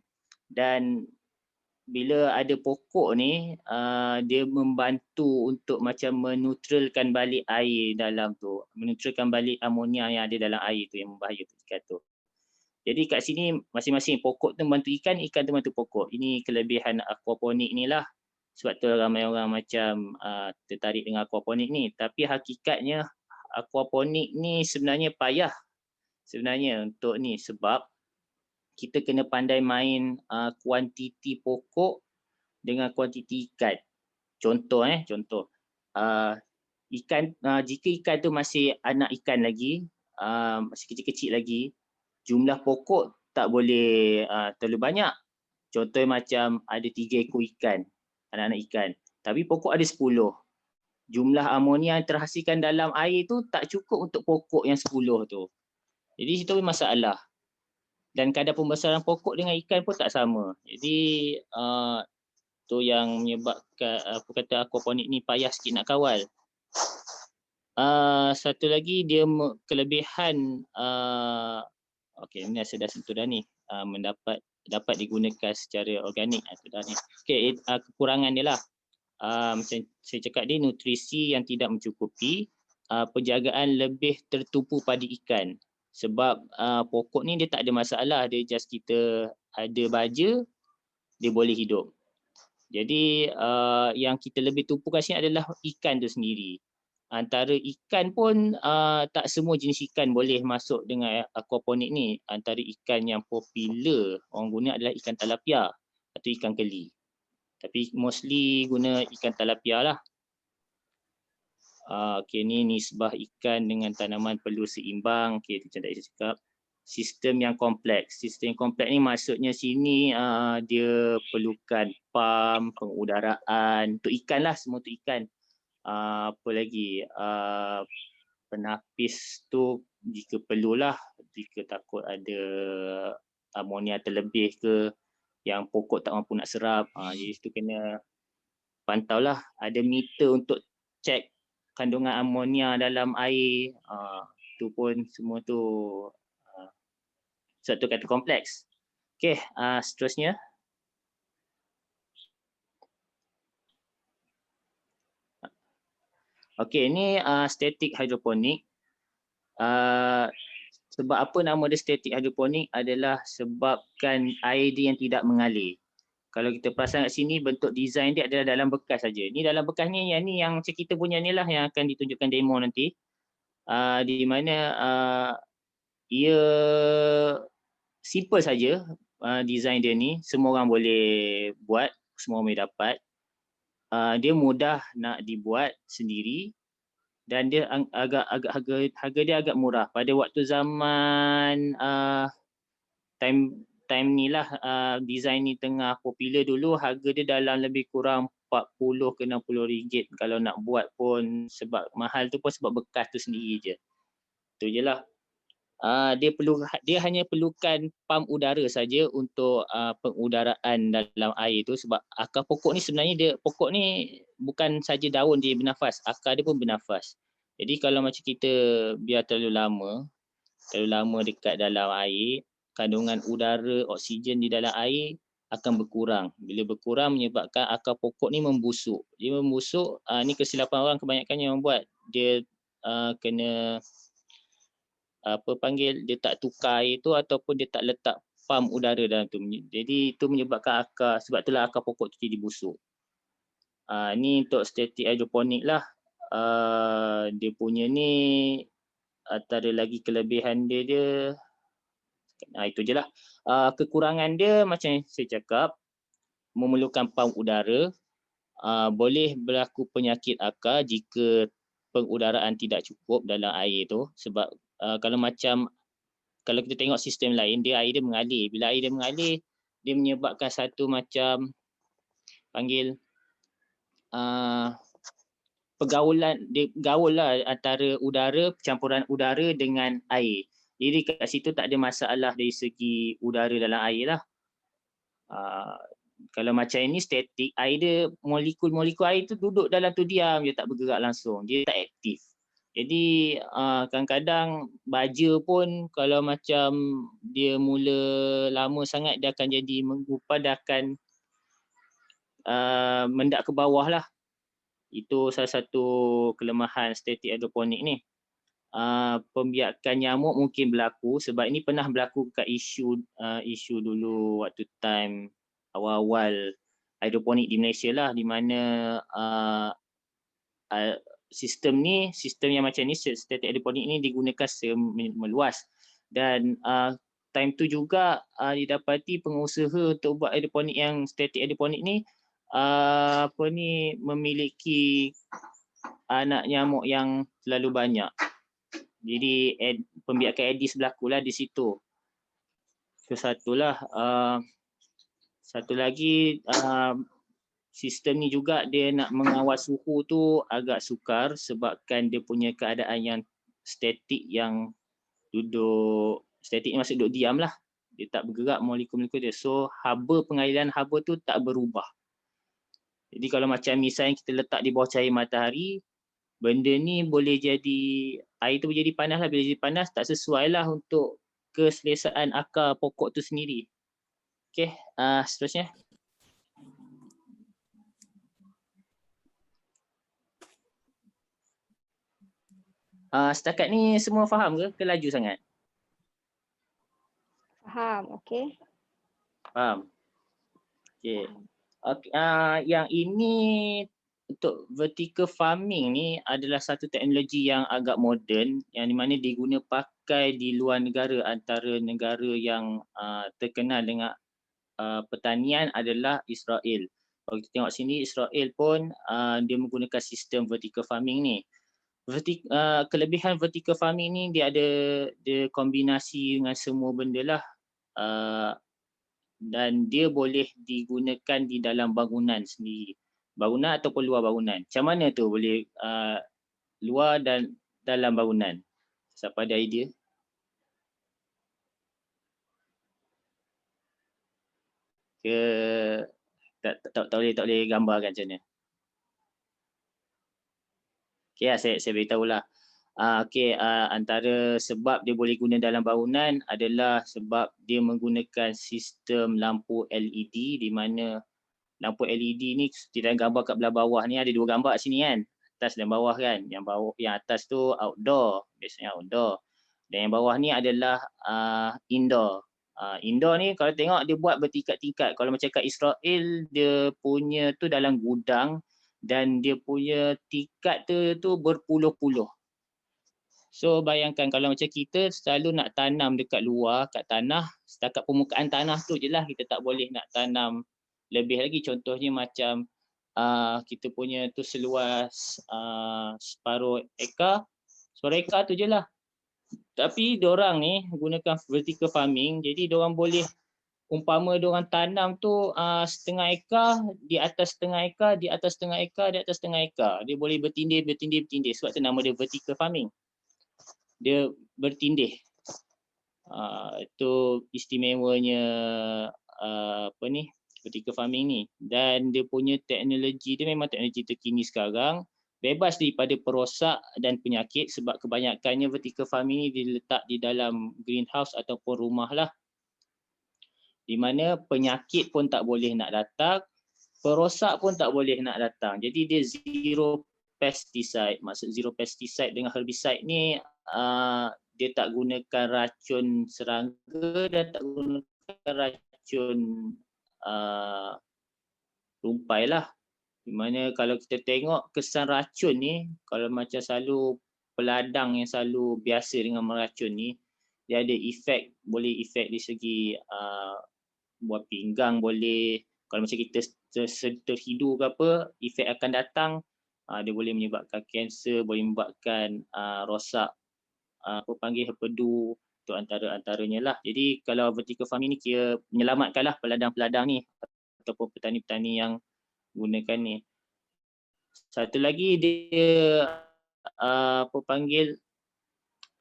Dan bila ada pokok ni, dia membantu untuk macam menetralkan balik air dalam tu, menetralkan balik amonia yang ada dalam air tu yang membahaya untuk ikan tu. Jadi kat sini masing-masing pokok tu membantu ikan, ikan tu membantu pokok. Ini kelebihan aquaponik ni lah. Sebab tu ramai orang macam tertarik dengan aquaponik ni. Tapi hakikatnya aquaponik ni sebenarnya payah sebenarnya untuk ni sebab kita kena pandai main kuantiti pokok dengan kuantiti ikan. Contoh ikan, jika ikan tu masih anak ikan lagi, masih kecil-kecil lagi, jumlah pokok tak boleh terlalu banyak. Contoh macam ada 3 ekor ikan, anak-anak ikan, tapi pokok ada 10. Jumlah amonia yang terhasilkan dalam air tu tak cukup untuk pokok yang 10 tu. Jadi situ masalah. Dan kadar pembesaran pokok dengan ikan pun tak sama. Jadi tu yang menyebabkan aquaponik ni payah sikit nak kawal. Satu lagi dia kelebihan okey, ni saya dah sentuh dah ni, dapat digunakan secara organik tu dah ni. Okey, kekurangan dia lah. Macam saya cakap dia nutrisi yang tidak mencukupi, penjagaan lebih tertumpu pada ikan. Sebab pokok ni dia tak ada masalah, dia just kita ada baja, dia boleh hidup. Jadi yang kita lebih tumpukan sini adalah ikan tu sendiri. Antara ikan pun tak semua jenis ikan boleh masuk dengan aquaponik ni. Antara ikan yang popular orang guna adalah ikan tilapia atau ikan keli. Tapi mostly guna ikan tilapia lah. Okey, ni nisbah ikan dengan tanaman perlu seimbang. Okey, macam tadi saya cakap. Sistem yang kompleks. Sistem yang kompleks ni maksudnya sini dia perlukan pam, pengudaraan. Untuk ikan lah, semua untuk ikan. Apa lagi? Penapis tu jika perlulah, jika takut ada amonia terlebih ke, yang pokok tak mampu nak serap. Jadi itu kena pantau lah. Ada meter untuk cek kandungan amonia dalam air. Tu pun semua tu satu kata kompleks. Okey, seterusnya. Okey, ni static hydroponic. Sebab apa nama dia static hydroponic adalah sebabkan air dia yang tidak mengalir. Kalau kita perasan kat sini, bentuk design dia adalah dalam bekas saja. Ni dalam bekas ni yang macam kita punya ni lah yang akan ditunjukkan demo nanti. Di mana ia simple saja design dia ni. Semua orang boleh buat, semua orang boleh dapat. Dia mudah nak dibuat sendiri dan dia harga dia agak murah. Pada waktu zaman time ni lah design ni tengah popular dulu, harga dia dalam lebih kurang 40 ke 60 ringgit kalau nak buat pun. Sebab mahal tu pun sebab bekas tu sendiri je. Tu je lah. Dia hanya perlukan pam udara saja untuk pengudaraan dalam air tu. Sebab akar pokok ni sebenarnya pokok ni bukan saja daun dia bernafas, akar dia pun bernafas. Jadi kalau macam kita biar terlalu lama dekat dalam air, kandungan udara, oksigen di dalam air akan berkurang. Bila berkurang menyebabkan akar pokok ni membusuk. Dia membusuk, ni kesilapan orang kebanyakan yang membuat. Dia kena dia tak tukar air tu ataupun dia tak letak pam udara dalam tu. Jadi itu menyebabkan akar, sebab itulah akar pokok tu jadi busuk. Ni untuk static hidroponik lah. Dia punya ni antara lagi kelebihan dia itu je lah. Kekurangan dia macam yang saya cakap, memerlukan pam udara. Boleh berlaku penyakit akar jika pengudaraan tidak cukup dalam air tu. Sebab kalau kita tengok sistem lain, air dia mengalir. Bila air dia mengalir, dia menyebabkan satu macam panggil pergaulan, dia gaul lah antara udara, campuran udara dengan air. Jadi kat situ tak ada masalah dari segi udara dalam air lah. Kalau macam ini statik, air dia, molekul-molekul air tu duduk dalam tu diam, dia tak bergerak langsung, dia tak aktif. Jadi kadang-kadang baja pun kalau macam dia mula lama sangat, dia akan jadi menggumpal, dia akan mendak ke bawah lah. Itu salah satu kelemahan static hidroponik ni. Pembiakan nyamuk mungkin berlaku sebab ini pernah berlaku kat isu dulu waktu time awal-awal hidroponik di Malaysia lah, di mana sistem yang macam ni, static hidroponik ni digunakan meluas. Dan time tu juga didapati pengusaha untuk buat hidroponik yang static hidroponik ni memiliki anak nyamuk yang terlalu banyak. Jadi pembiakan Aedes berlaku lah di situ. So satu lagi sistem ni juga dia nak mengawal suhu tu agak sukar sebabkan dia punya keadaan yang statik, yang statik ni maksud duduk diam lah. Dia tak bergerak molekul-molekul dia. So pengaliran haba tu tak berubah. Jadi kalau macam misalnya kita letak di bawah cahaya matahari, benda ni boleh jadi, air tu boleh jadi panas lah. Bila jadi panas tak sesuai lah untuk keselesaan akar pokok tu sendiri. Okey, seterusnya. Setakat ni semua faham ke laju sangat? Faham, okey. Faham. Okey. Yang ini untuk vertical farming ni adalah satu teknologi yang agak moden, yang di mana diguna pakai di luar negara. Antara negara yang terkenal dengan pertanian adalah Israel. Kalau kita tengok sini, Israel pun dia menggunakan sistem vertical farming ni. Kelebihan vertical farming ni dia kombinasi dengan semua benda lah, dan dia boleh digunakan di dalam bangunan sendiri, bangunan ataupun luar bangunan. Macam mana tu boleh luar dan dalam bangunan? Siapa ada idea? Tak boleh gambarkan macam mana? Okey, saya beritahu lah. Antara sebab dia boleh guna dalam bangunan adalah sebab dia menggunakan sistem lampu LED, di mana lampu LED ni dalam gambar kat belah bawah ni ada dua gambar kat sini kan, atas dan bawah kan. Yang atas tu outdoor, biasanya outdoor, dan yang bawah ni adalah indoor. Indoor ni kalau tengok dia buat bertingkat-tingkat. Kalau macam kat Israel, dia punya tu dalam gudang dan dia punya tingkat tu berpuluh-puluh. So bayangkan kalau macam kita selalu nak tanam dekat luar, kat tanah, setakat permukaan tanah tu je lah, kita tak boleh nak tanam lebih lagi. Contohnya macam kita punya tu seluas separuh ekar tu je lah. Tapi diorang ni gunakan vertical farming, jadi diorang boleh, umpama diorang tanam tu setengah ekar, di atas setengah ekar, di atas setengah ekar, di atas setengah ekar. Dia boleh bertindih. Sebab tu nama dia vertical farming. Dia bertindih. Itu istimewanya vertical farming ni. Dan dia punya teknologi dia memang teknologi terkini sekarang, bebas daripada perosak dan penyakit, sebab kebanyakannya vertical farming ni diletak di dalam greenhouse ataupun rumah lah, di mana penyakit pun tak boleh nak datang, perosak pun tak boleh nak datang. Jadi dia zero pesticide. Maksud zero pesticide dengan herbicide ni, dia tak gunakan racun serangga dan tak gunakan racun rumpai lah. Di mana kalau kita tengok kesan racun ni, kalau macam selalu peladang yang selalu biasa dengan meracun ni, dia ada efek, boleh efek di segi buah pinggang boleh, kalau macam kita terhidu ke apa, efek akan datang, dia boleh menyebabkan kanser, boleh menyebabkan rosak apa panggil herpedu, itu antaranya lah. Jadi kalau vertical farming ni kira menyelamatkanlah peladang-peladang ni ataupun petani-petani yang gunakan ni. Satu lagi dia apa panggil,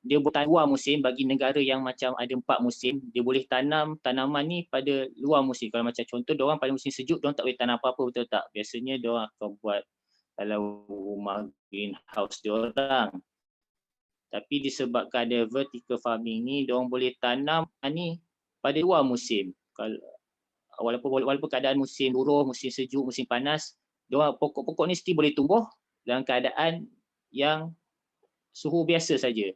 dia buat luar musim. Bagi negara yang macam ada 4 musim, dia boleh tanam tanaman ni pada luar musim. Kalau macam contoh, diorang pada musim sejuk, diorang tak boleh tanam apa-apa, betul tak? Biasanya diorang akan buat dalam rumah greenhouse diorang. Tapi disebabkan ada vertical farming ni, diorang boleh tanam ni pada luar musim. Kalau walaupun keadaan musim buruh, musim sejuk, musim panas, diorang pokok-pokok ni still boleh tumbuh dalam keadaan yang suhu biasa saja.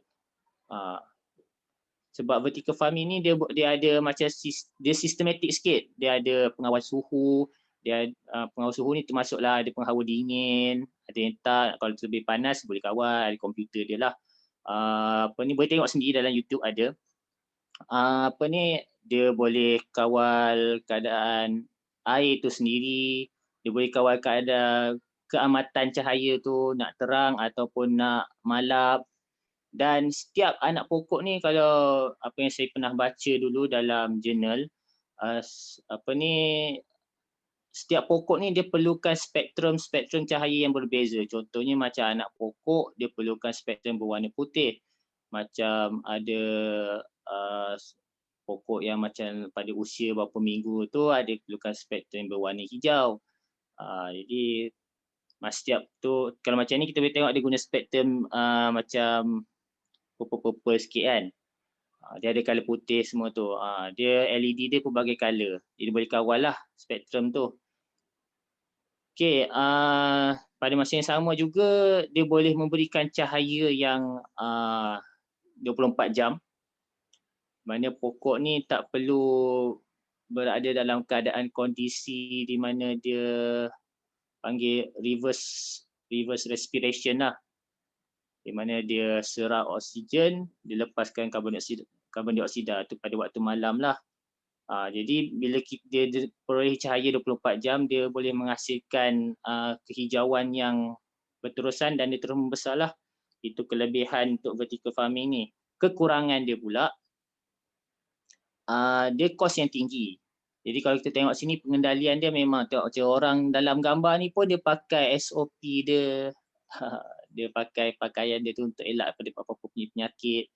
Sebab vertical farming ni dia ada macam dia sistematik sikit. Dia ada pengawal suhu, dia pengawal suhu ni termasuklah ada penghawa dingin, ada yang tak, kalau lebih panas boleh kawal, ada komputer dia lah. Apa ni boleh tengok sendiri dalam YouTube ada. Apa ni dia boleh kawal keadaan air tu sendiri, dia boleh kawal keadaan keamatan cahaya tu nak terang ataupun nak malap. Dan setiap anak pokok ni, kalau apa yang saya pernah baca dulu dalam jurnal, apa ni, setiap pokok ni dia perlukan spektrum cahaya yang berbeza. Contohnya macam anak pokok dia perlukan spektrum berwarna putih. Macam ada pokok yang macam pada usia berapa minggu tu ada perlukan spektrum berwarna hijau. Jadi setiap tu, kalau macam ni kita boleh tengok dia guna spektrum macam purple sikit kan. Dia ada color putih semua tu. Dia LED dia pelbagai color. Jadi boleh kawal lah spektrum tu. Okey, pada masa yang sama juga dia boleh memberikan cahaya yang 24 jam. Mana pokok ni tak perlu berada dalam keadaan kondisi di mana dia panggil reverse respiration lah. Di mana dia serap oksigen, dia lepaskan karbon dioksida tu pada waktu malam lah. Jadi bila dia peroleh cahaya 24 jam, dia boleh menghasilkan kehijauan yang berterusan dan dia terus membesar lah. Itu kelebihan untuk vertical farming ni. Kekurangan dia pula, dia kos yang tinggi. Jadi kalau kita tengok sini pengendalian dia memang tengok macam orang dalam gambar ni pun dia pakai SOP dia. Dia pakai pakaian dia tu untuk elak pada apa-apa punya penyakit.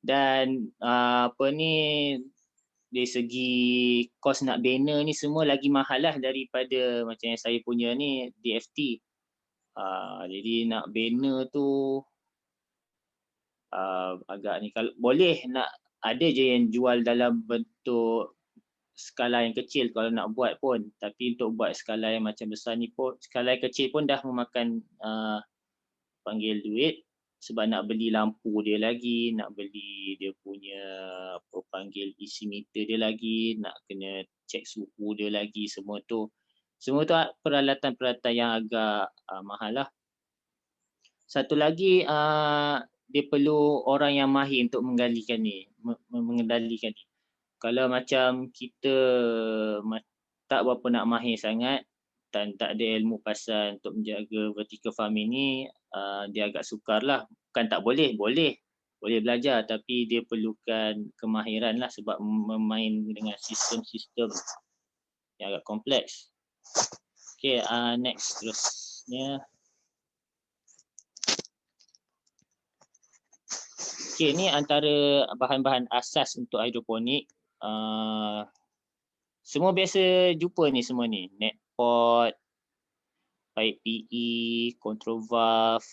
Dan apa ni, dari segi kos nak bina ni semua lagi mahal lah daripada macam yang saya punya ni DFT. Jadi nak bina tu agak ni, kalau boleh nak ada je yang jual dalam bentuk skala yang kecil kalau nak buat pun. Tapi untuk buat skala yang macam besar ni pun, skala yang kecil pun dah memakan panggil duit, sebab nak beli lampu dia lagi, nak beli dia punya apa panggil isi meter dia lagi, nak kena cek suhu dia lagi, semua tu peralatan-peralatan yang agak mahal lah. Satu lagi dia perlu orang yang mahir untuk mengendalikan ni. Kalau macam kita tak berapa nak mahir sangat dan tak ada ilmu pasal untuk menjaga vertical farming ni, dia agak sukar lah. Bukan tak boleh, boleh belajar, tapi dia perlukan kemahiran lah sebab memain dengan sistem-sistem yang agak kompleks. Okay, next terusnya. Okay, ni antara bahan-bahan asas untuk hidroponik. Semua biasa jumpa ni semua ni. Net pot, pipe PE, control valve,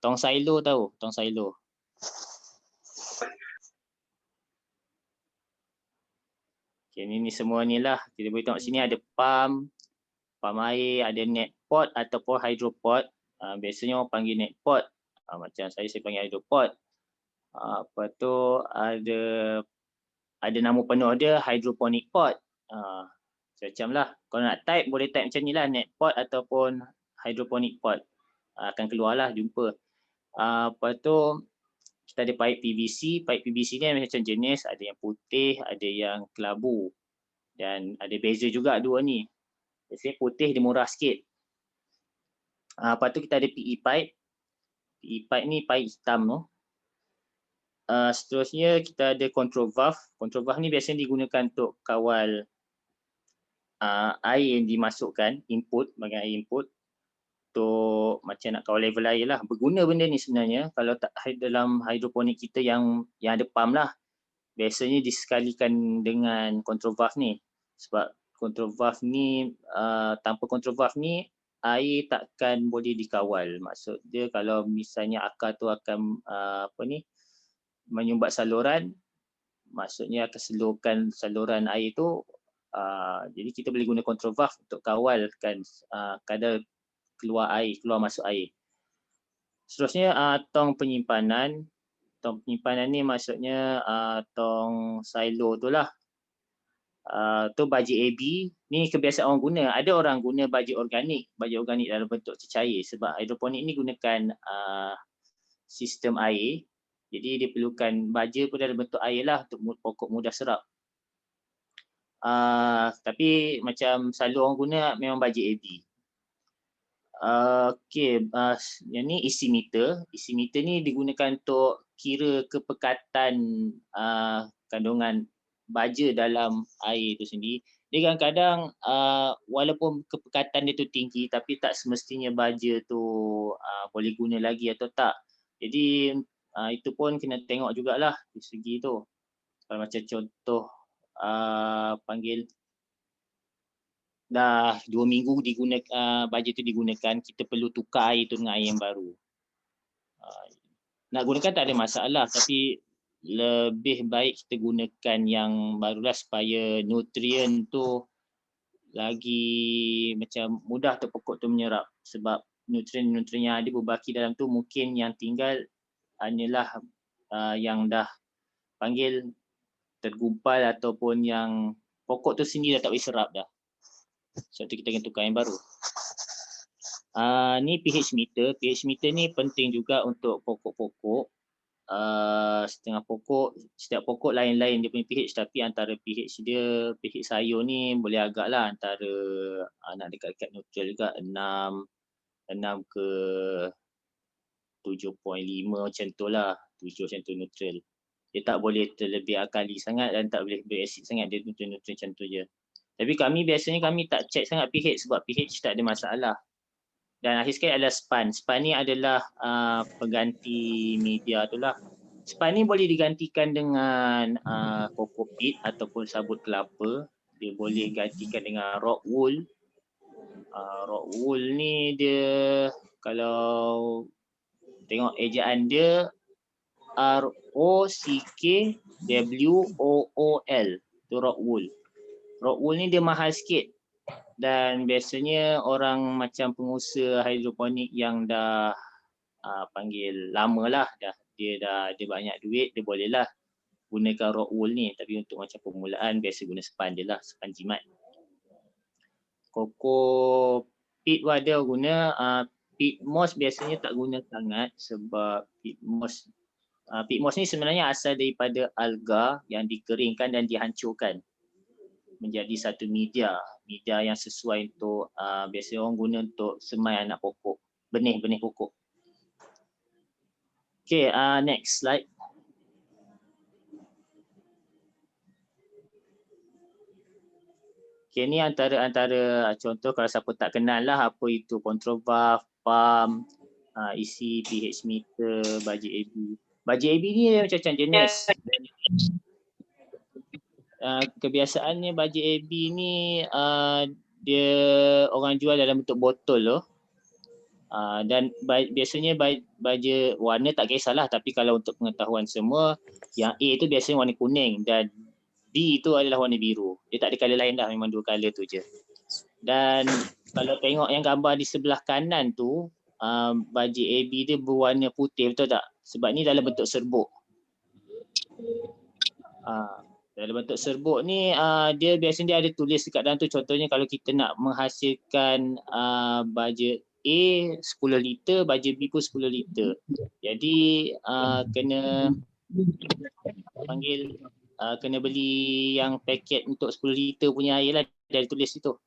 tong silo tahu, tong silo. Okay, ni semua ni lah. Kita boleh tengok sini ada pump air, ada net pot ataupun hydropot. Biasanya orang panggil net pot. Macam saya panggil hydropot. Apa tu ada ada nama penuh dia hydroponic pot. Macam lah. Kalau nak type boleh type macam ni lah, net pot ataupun hydroponic pot. Akan keluar lah, jumpa. Lepas tu kita ada pipe PVC. Pipe PVC ni macam jenis, ada yang putih, ada yang kelabu. Dan ada beza juga dua ni. Biasanya putih dia murah sikit. Lepas tu kita ada PE pipe. PE pipe ni pipe hitam tu. Seterusnya kita ada control valve. Control valve ni biasanya digunakan untuk kawal air yang dimasukkan, input, bagian air input. Untuk macam nak kawal level air lah. Berguna benda ni sebenarnya. Kalau tak dalam hidroponik kita yang ada pump lah. Biasanya disekalikan dengan control valve ni. Sebab control valve ni, tanpa control valve ni, air takkan boleh dikawal. Maksud dia kalau misalnya akar tu akan menyumbat saluran, maksudnya akan slowkan saluran air tu. Jadi kita boleh guna control valve untuk kawalkan kadar keluar masuk air. Seterusnya tong penyimpanan. Tong penyimpanan ni maksudnya tong silo tu lah. Tu baja AB. Ni kebiasaan orang guna. Ada orang guna baja organik. Baja organik dalam bentuk cecair. Sebab hidroponik ni gunakan sistem air. Jadi dia perlukan baja pun dalam bentuk air lah untuk pokok mudah serap. Tapi macam selalu orang guna memang baja AB. Yang ni isi meter. Isi meter ni digunakan untuk kira kepekatan kandungan baja dalam air itu sendiri. Dia kadang-kadang walaupun kepekatan dia tu tinggi tapi tak semestinya baja tu boleh guna lagi atau tak. Jadi itu pun kena tengok jugalah di segi tu. Kalau macam contoh panggil dah 2 minggu baja tu digunakan, kita perlu tukar air tu dengan air yang baru. Nak gunakan tak ada masalah, tapi lebih baik kita gunakan yang barulah supaya nutrien tu lagi macam mudah untuk pokok tu menyerap. Sebab nutrien-nutrien yang ada berbaki dalam tu mungkin yang tinggal hanyalah yang dah panggil tergumpal ataupun yang pokok tu sendiri dah tak boleh serap dah. Sebab tu kita akan tukar yang baru. Ni pH meter. pH meter ni penting juga untuk pokok-pokok. Setiap pokok lain-lain dia punya pH, tapi antara pH dia, pH sayur ni boleh agak lah antara nak dekat-dekat neutral juga, 6 ke 7.5 macam tu lah, 7 macam tu neutral. Dia tak boleh terlebih alkali sangat dan tak boleh berasid sangat, dia neutral macam tu je. Tapi biasanya kami tak check sangat pH sebab pH tak ada masalah. Dan akhir sekali adalah span. Span ni adalah pengganti media tu lah. Span ni boleh digantikan dengan coco peat ataupun sabut kelapa. Dia boleh gantikan dengan rock wool. Rock wool ni dia kalau tengok ejaan dia ROCKWOOL. Tu rock wool. Rock wool ni dia mahal sikit. Dan biasanya orang macam pengusaha hidroponik yang dah panggil lama lah, dia banyak duit, dia bolehlah gunakan rock wool ni. Tapi untuk macam permulaan biasa guna span je lah, span jimat. Coco peat pun ada guna. Peat moss biasanya tak guna sangat sebab peat moss ni sebenarnya asal daripada alga yang dikeringkan dan dihancurkan menjadi satu media yang sesuai untuk biasanya orang guna untuk semai anak pokok, benih-benih pokok. Okay, next slide. Okay, ni antara contoh kalau siapa tak kenal lah apa itu control valve, pump, isi pH meter, baja AB. Baja AB ni macam jenis. Kebiasaannya baja AB ni dia orang jual dalam bentuk botol loh. Dan biasanya baja warna tak kisahlah, tapi kalau untuk pengetahuan semua, yang A tu biasanya warna kuning dan B tu adalah warna biru. Dia tak ada colour lain dah, memang 2 colour tu je. Dan kalau tengok yang gambar di sebelah kanan tu, baja AB dia berwarna putih, betul tak? Sebab ni dalam bentuk serbuk. Dalam bentuk serbuk ni dia biasanya dia ada tulis dekat dalam tu, contohnya kalau kita nak menghasilkan baja A 10 liter, baja B pun 10 liter. Jadi kena kena beli yang paket untuk 10 liter punya air lah, dia ada tulis situ.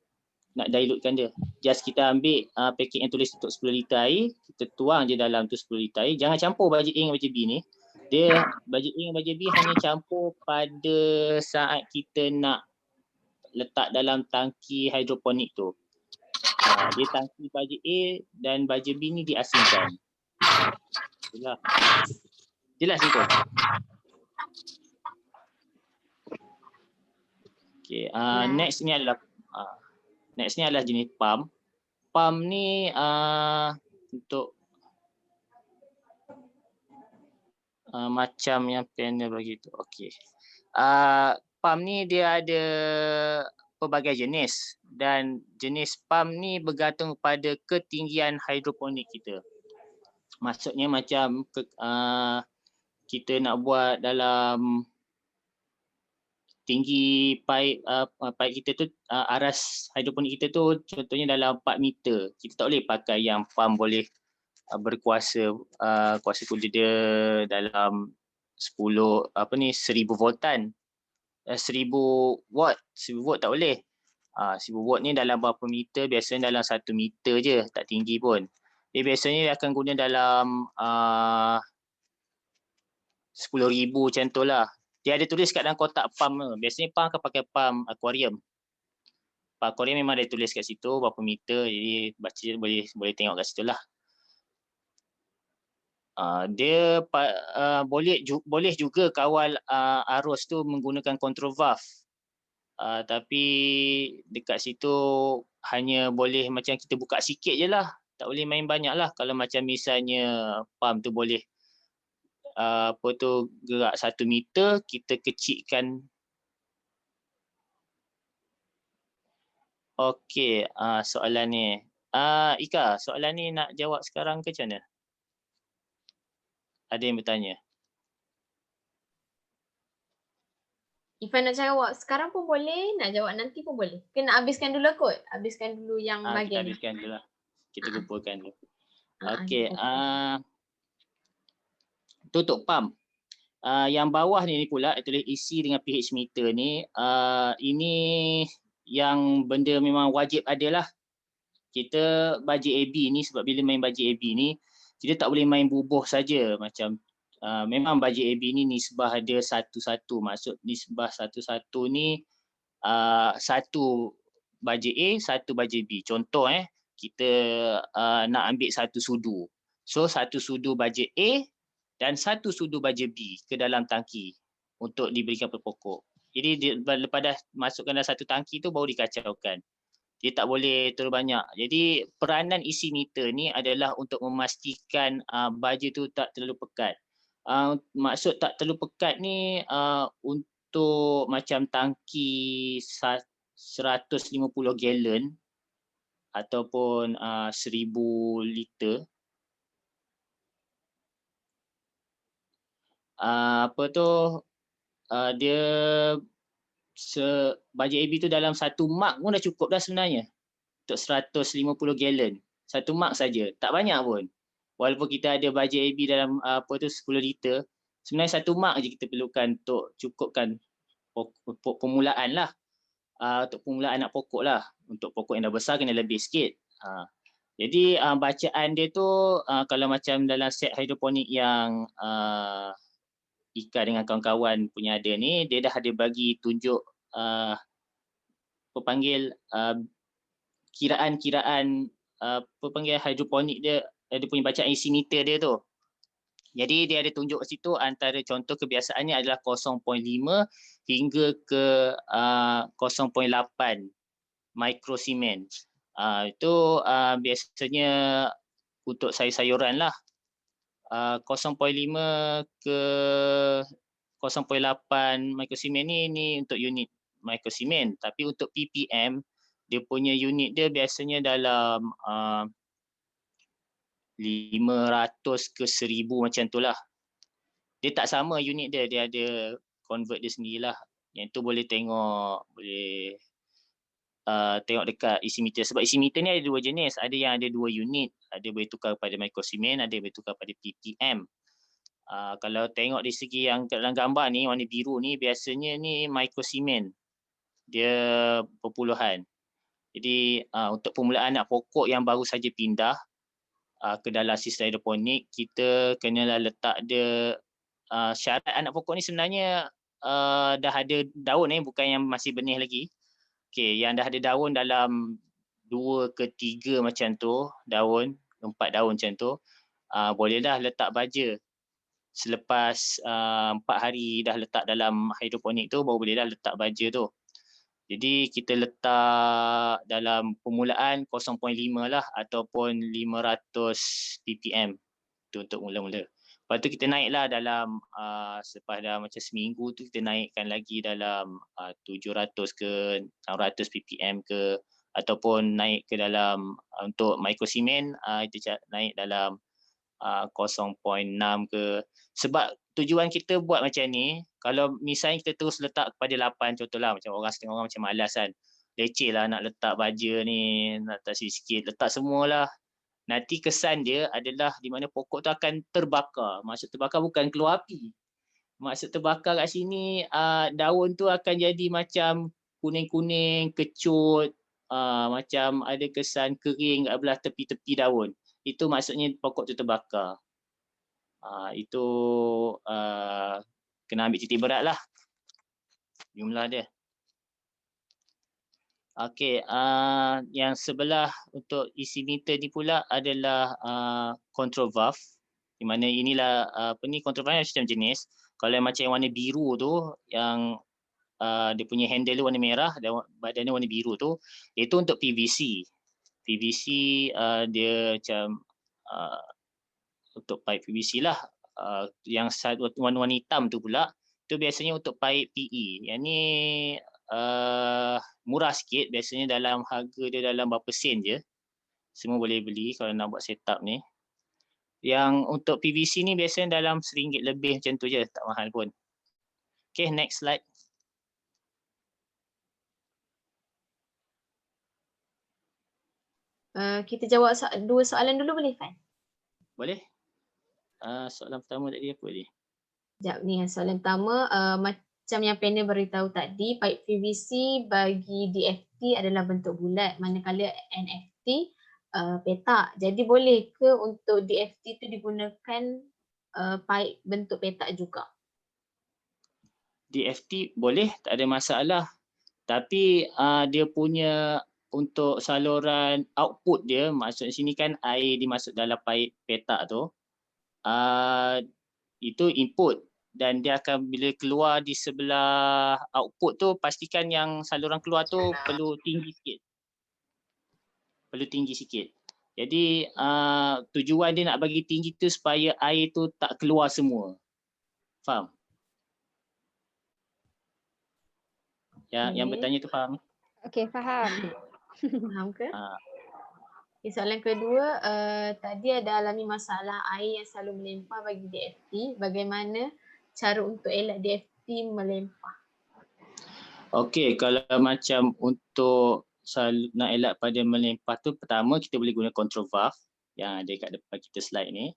Nak dilutekan dia. Just kita ambil paket yang tulis untuk 10 liter air, kita tuang je dalam tu 10 liter air. Jangan campur baja A dengan baja B ni. Dia baja A dengan baja B hanya campur pada saat kita nak letak dalam tangki hidroponik tu. Dia tangki baja A dan baja B ni diasingkan. Itulah. Jelas itu. Okay, next ni adalah jenis pump. Pump ni untuk macam yang panel begitu. Okey. Pump ni dia ada pelbagai jenis dan jenis pump ni bergantung pada ketinggian hidroponik kita. Maksudnya macam kita nak buat dalam tinggi paip kita tu, aras hidroponik kita tu contohnya dalam 4 meter. Kita tak boleh pakai yang pump boleh berkuasa kuasa kuda dia dalam 10 1000 voltan. 1000 watt tak boleh. 1000 watt ni dalam berapa meter? Biasanya dalam 1 meter je, tak tinggi pun. Dia biasanya akan guna dalam 10,000 macam tu lah. Dia ada tulis kat dalam kotak pump tu. Biasanya pump akan pakai pump akuarium. Pump akuarium memang ada tulis kat situ berapa meter, jadi baca boleh tengok kat situ lah. Dia boleh juga kawal arus tu menggunakan control valve. Tapi dekat situ hanya boleh macam kita buka sikit je lah. Tak boleh main banyak lah. Kalau macam misalnya pump tu boleh gerak 1 meter, kita kecilkan. Okey, soalan ni. Ika, soalan ni nak jawab sekarang ke macam mana? Ada yang bertanya? Ifan nak jawab sekarang pun boleh, nak jawab nanti pun boleh. Ke nak habiskan dulu kot? Habiskan dulu yang Kita bahagian ni. habiskan dulu lah. Kita kumpulkan dulu. Okey, tutup pump. Yang bawah ni pula tulis isi dengan pH meter ni, ini yang benda memang wajib adalah. Kita baja AB ni, sebab bila main baja AB ni, kita tak boleh main bubuh saja. Macam memang baja AB ni nisbah dia 1:1. Maksud nisbah 1:1 ni 1 baja A, 1 baja B. Contoh kita nak ambil 1 sudu. So 1 sudu baja A dan 1 sudu baja B ke dalam tangki untuk diberikan pada pokok. Jadi lepas dah masukkan dalam 1 tangki tu baru dikacaukan. Dia tak boleh terlalu banyak. Jadi peranan isi meter ni adalah untuk memastikan baja tu tak terlalu pekat. Maksud tak terlalu pekat ni untuk macam tangki 150 gallon ataupun 1000 liter. Dia baja AB tu dalam 1 mark pun dah cukup dah sebenarnya untuk 150 gallon. 1 mark saja, tak banyak pun. Walaupun kita ada baja AB dalam 10 liter, sebenarnya 1 mark je kita perlukan untuk cukupkan permulaan lah. Untuk permulaan anak pokok lah. Untuk pokok yang dah besar kena lebih sikit. Jadi bacaan dia tu kalau macam dalam set hidroponik yang Ika dengan kawan-kawan punya ada ni, dia dah ada bagi tunjuk kiraan-kiraan hidroponik dia punya bacaan isi meter dia tu. Jadi dia ada tunjuk kat situ antara contoh kebiasaannya adalah 0.5 hingga ke 0.8 mikrosimen. Itu biasanya untuk sayur-sayuran lah. 0.5 ke 0.8 mikrosimen ni untuk unit mikrosimen. Tapi untuk ppm, dia punya unit dia biasanya dalam 500 ke 1000 macam tu lah. Dia tak sama unit dia ada convert dia sendirilah. Yang tu boleh tengok, tengok dekat isi meter. Sebab isi meter ni ada dua jenis. Ada yang ada 2 unit. Ada boleh tukar pada microsimen, ada boleh tukar pada ppm. Kalau tengok dari segi yang dalam gambar ni, warna biru ni, biasanya ni microsimen. Dia perpuluhan. Jadi untuk permulaan anak pokok yang baru saja pindah ke dalam sistem hidroponik, kita kenalah letak dia, syarat anak pokok ni sebenarnya dah ada daun bukan yang masih benih lagi. Okey, yang dah ada daun dalam 2 ke 3 macam tu, daun, 4 daun macam tu, boleh dah letak baja. Selepas 4 hari dah letak dalam hidroponik tu, baru boleh dah letak baja tu. Jadi kita letak dalam permulaan 0.5 lah ataupun 500 ppm tu untuk mula-mula. Lepas tu kita naiklah dalam selepas dah macam seminggu tu kita naikkan lagi dalam 700 ke 600 ppm ke, ataupun naik ke dalam untuk microsimen kita naik dalam 0.6 ke. Sebab tujuan kita buat macam ni, kalau misalnya kita terus letak kepada 8 contohlah, macam orang setengah orang macam malas kan. Leceh lah nak letak baja ni, nak letak sikit-sikit, letak semualah. Nanti kesan dia adalah di mana pokok tu akan terbakar. Maksud terbakar bukan keluar api. Maksud terbakar kat sini daun tu akan jadi macam kuning-kuning, kecut, macam ada kesan kering kat belah tepi-tepi daun. Itu maksudnya pokok tu terbakar. Itu kena ambil titik berat lah jumlah dia. Okey, yang sebelah untuk isi meter ni pula adalah control valve, di mana inilah control valve sistem jenis. Kalau yang macam yang warna biru tu, yang dia punya handle warna merah dan badannya warna biru tu, itu untuk PVC. PVC dia macam untuk pipe PVC lah. Yang warna-warna hitam tu pula, tu biasanya untuk pipe PE. Yang ni murah sikit, biasanya dalam harga dia dalam berapa sen je. Semua boleh beli kalau nak buat setup ni. Yang untuk PVC ni biasanya dalam RM1 lebih macam tu je, tak mahal pun. Okay, next slide. Kita jawab 2 soalan dulu boleh, Fan? Boleh? Soalan pertama tadi apa tadi? Sekejap ni, soalan pertama, macam yang panel beritahu tadi, pipe PVC bagi DFT adalah bentuk bulat, manakala NFT petak. Jadi boleh ke untuk DFT tu digunakan pipe bentuk petak juga? DFT boleh, tak ada masalah. Tapi dia punya untuk saluran output dia, maksud sini kan air dimasuk dalam pipe petak tu, itu input. Dan dia akan bila keluar di sebelah output tu, pastikan yang saluran keluar tu perlu tinggi sikit. Perlu tinggi sikit. Jadi tujuan dia nak bagi tinggi tu supaya air tu tak keluar semua. Faham? Yang bertanya tu faham? Okey, faham. Faham ke? Okay, soalan kedua, tadi ada alami masalah air yang selalu melempah bagi DFT. Bagaimana cara untuk elak DFT melempah? Okey, kalau macam untuk nak elak pada melempah tu, pertama kita boleh guna control valve yang ada kat depan kita slide ni.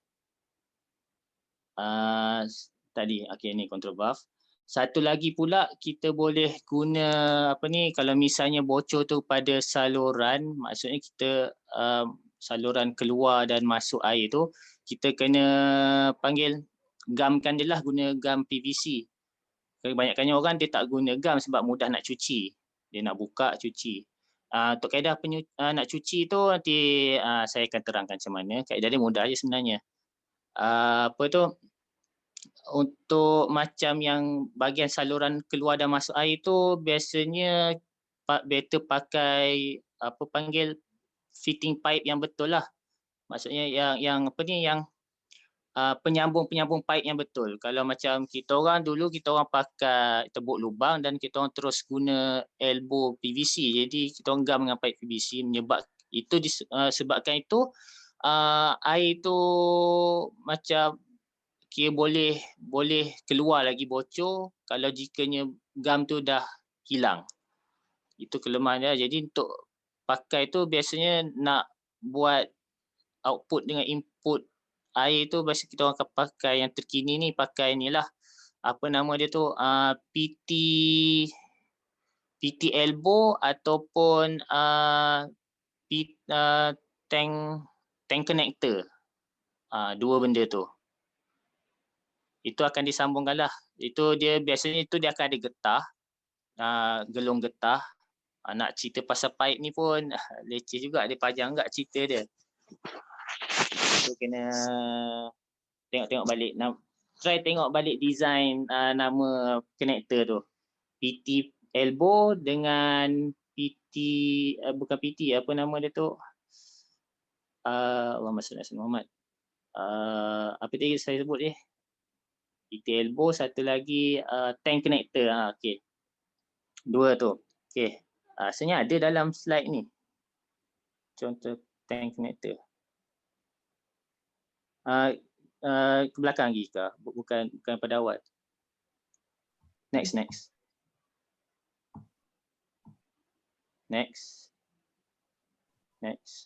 Tadi, okey ni control valve. Satu lagi pula kita boleh guna kalau misalnya bocor tu pada saluran, maksudnya kita saluran keluar dan masuk air tu, kita kena panggil gamkan dia lah, guna gam PVC. Kebanyakannya orang dia tak guna gam sebab mudah nak cuci. Dia nak buka, cuci. Untuk kaedah nak cuci tu nanti saya akan terangkan macam mana. Kaedah dia mudah je sebenarnya. Untuk macam yang bahagian saluran keluar dan masuk air tu biasanya better pakai fitting pipe yang betul lah. Maksudnya yang penyambung pipe yang betul. Kalau macam kita orang pakai tebuk lubang dan kita orang terus guna elbow PVC. Jadi kita orang gam dengan pipe PVC sebabkan itu air tu macam kira boleh keluar lagi bocor. Kalau jikanya gam tu dah hilang. Itu kelemahan dia. Jadi untuk pakai tu biasanya nak buat output dengan input air tu biasa kita orang akan pakai yang terkini ni, pakai ni lah. Apa nama dia tu? PT elbow ataupun tank connector. Dua benda tu. Itu akan disambungkan lah. Itu dia biasanya dia akan ada getah. Gelung getah. Nak cerita pasal pipe ni pun leceh juga, dia panjang enggak cerita dia. So kena tengok balik. Try tengok balik design nama connector tu. PT elbow dengan PT bukan PT, apa nama dia tu? Muhammad Sallallahu Muhammad. Apa tadi saya sebut ni? PT elbow, satu lagi tank connector. Okey. Dua tu. Okey. Sebenarnya ada dalam slide ni. Contoh tank connector. Ke belakang lagi ke? Bukan pada awal. Next.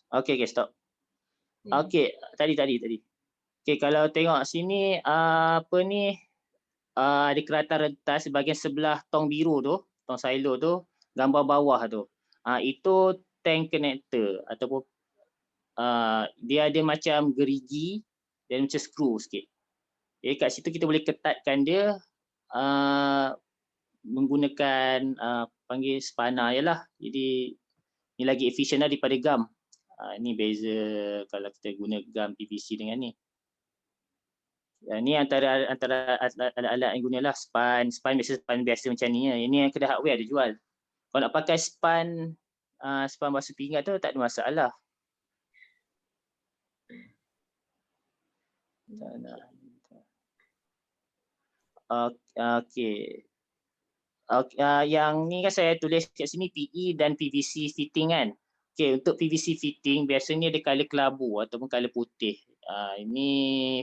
Okay, stop. Okay, tadi. Okay, kalau tengok sini, apa ni, ada keratan rentas bahagian sebelah tong biru tu, tong silo tu, gambar bawah tu. Itu tank connector ataupun dia ada macam gerigi dan macam skru sikit. Jadi kat situ kita boleh ketatkan dia menggunakan panggil spana jelah. Jadi ni lagi efisien daripada gam. Ni beza kalau kita guna gam PVC dengan ni. Ni antara alat-alat yang gunalah span biasa macam ni. Ini yang kedai hardware ada jual. Kalau nak pakai span basuh pinggan tu tak ada masalah. Okey. Yang ni kan saya tulis kat sini PE dan PVC fitting kan. Okey, untuk PVC fitting biasanya dia color kelabu ataupun color putih. Ini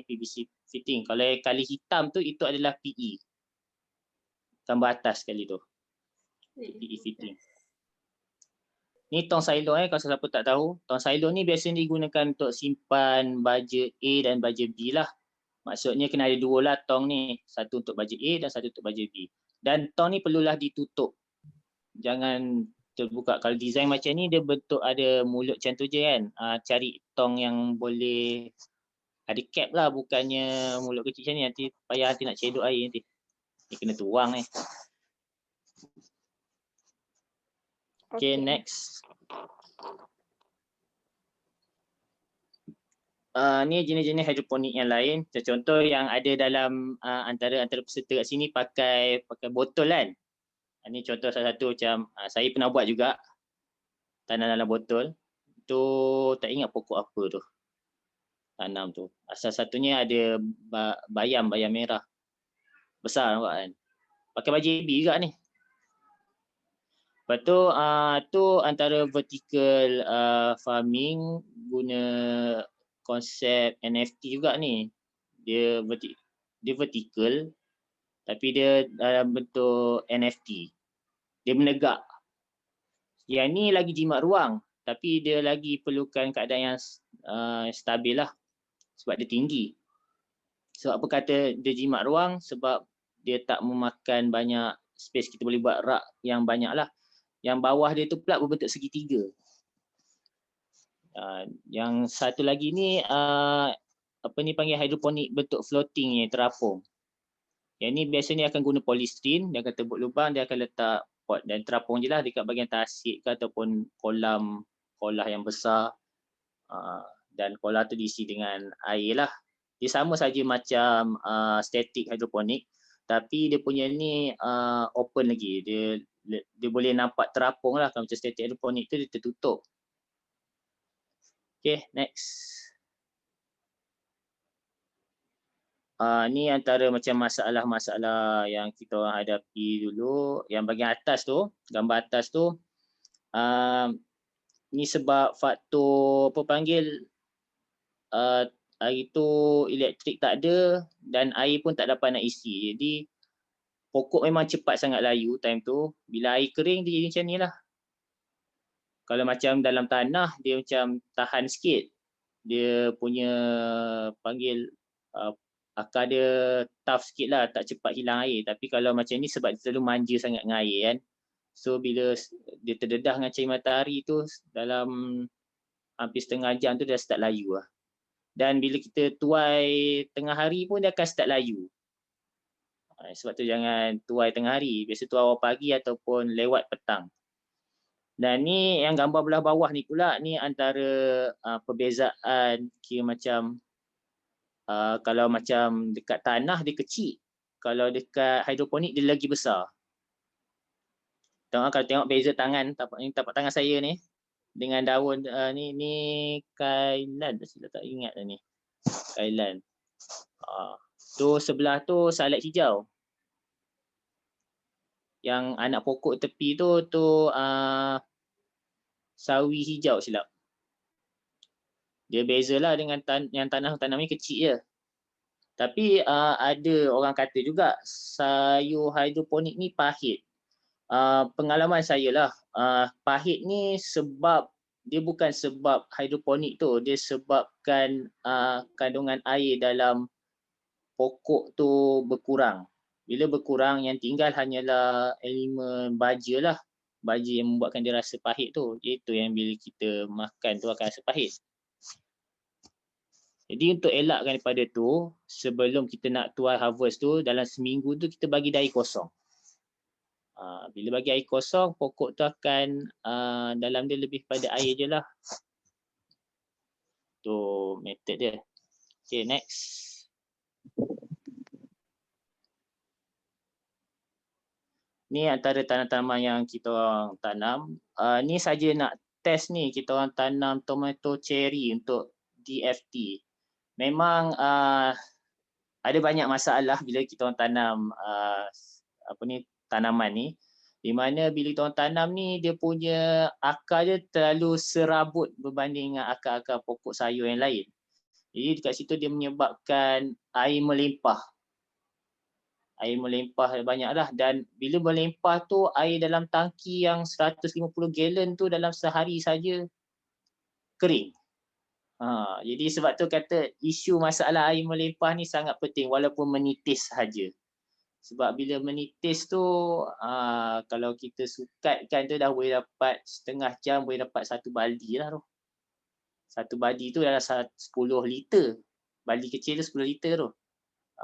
PVC fitting. Kalau color hitam tu itu adalah PE. Gambar atas sekali tu. PE fitting. Ni tong silo kalau siapa tak tahu. Tong silo ni biasanya digunakan untuk simpan baja A dan baja B lah. Maksudnya kena ada dua lah tong ni. Satu untuk baja A dan satu untuk baja B. Dan tong ni perlulah ditutup. Jangan terbuka. Kalau design macam ni dia bentuk ada mulut macam tu je kan. Cari tong yang boleh ada cap lah, bukannya mulut kecil macam ni. Nanti payah nak cedok air nanti. Ni kena tuang ni. Okay, next. Ni jenis-jenis hidroponik yang lain. Contoh yang ada dalam antara peserta kat sini pakai botol kan. Ini contoh salah satu macam saya pernah buat juga. Tanam dalam botol. Tu tak ingat pokok apa tu. Tanam tu. Asal satunya ada bayam merah. Besar nampak kan. Pakai baju AB juga ni. Lepas tu, tu antara vertical farming guna konsep NFT juga ni. Dia vertical tapi dia dalam bentuk NFT. Dia menegak. Yang ni lagi jimat ruang tapi dia lagi perlukan keadaan yang stabil lah sebab dia tinggi. Sebab apa kata dia jimat ruang? Sebab dia tak memakan banyak space. Kita boleh buat rak yang banyak lah. Yang bawah dia tu pula berbentuk segitiga. Yang satu lagi ni apa ni panggil hidroponik bentuk floating ni, terapung. Yang ni biasanya akan guna polystyrene, dia akan tebuk lubang, dia akan letak pot dan terapung je lah dekat bahagian tasik ke ataupun kolah yang besar. Dan kolah tu diisi dengan air lah. Dia sama saja macam static hidroponik, tapi dia punya ni open lagi. Dia boleh nampak terapung lah. Kalau macam static hidroponik tu dia tertutup. Okay, next. Ni antara macam masalah-masalah yang kita orang hadapi dulu. Yang bahagian atas tu, gambar atas tu, ni sebab faktor apa panggil hari tu elektrik tak ada dan air pun tak dapat nak isi. Jadi pokok memang cepat sangat layu time tu. Bila air kering dia jadi macam ni lah. Kalau macam dalam tanah dia macam tahan sikit. Dia punya panggil akar dia tough sikit lah, tak cepat hilang air. Tapi kalau macam ni sebab dia terlalu manja sangat dengan air kan. So bila dia terdedah dengan cahaya matahari tu dalam hampir setengah jam tu dia start layu lah. Dan bila kita tuai tengah hari pun dia akan start layu. Sebab tu jangan tuai tengah hari. Biasa tuai awal pagi ataupun lewat petang. Dan ni yang gambar belah bawah ni pula, ni antara perbezaan kira macam kalau macam dekat tanah dia kecil. Kalau dekat hidroponik dia lagi besar. Tengok, kalau tengok beza tangan, tapak tangan saya ni dengan daun ni kailan, saya tak ingat dah ni. Kailan. Tu sebelah tu salad hijau. Yang anak pokok tepi tu sawi hijau silap. Dia bezalah dengan yang tanam ni kecil je. Tapi ada orang kata juga sayur hidroponik ni pahit. Pengalaman saya lah, pahit ni sebab dia bukan sebab hidroponik tu, dia sebabkan kandungan air dalam pokok tu berkurang. Bila berkurang yang tinggal hanyalah elemen baja lah. Baja yang membuatkan dia rasa pahit tu. Itu yang bila kita makan tu akan rasa pahit. Jadi untuk elakkan daripada tu, sebelum kita nak tuai harvest tu, dalam seminggu tu kita bagi dia air kosong. Bila bagi air kosong, pokok tu akan dalam dia lebih pada air je lah. Tu method dia. Okay, next. Ni antara tanam-tanaman yang kita orang tanam. Ni saja nak test ni, kita orang tanam tomato cherry untuk DFT. Memang ada banyak masalah bila kita orang tanam tanaman ni. Di mana bila kita orang tanam ni, dia punya akar dia terlalu serabut berbanding dengan akar-akar pokok sayur yang lain. Jadi dekat situ dia menyebabkan air melimpah. Air melimpah banyak dah, dan bila melimpah tu air dalam tangki yang 150 gallon tu dalam sehari saja kering. Jadi sebab tu kata isu masalah air melimpah ni sangat penting walaupun menitis saja. Sebab bila menitis tu kalau kita sukatkan tu dah boleh dapat setengah jam boleh dapat satu baldi lah tu. Satu baldi tu dalam 10 liter. Baldi kecil tu 10 liter tu.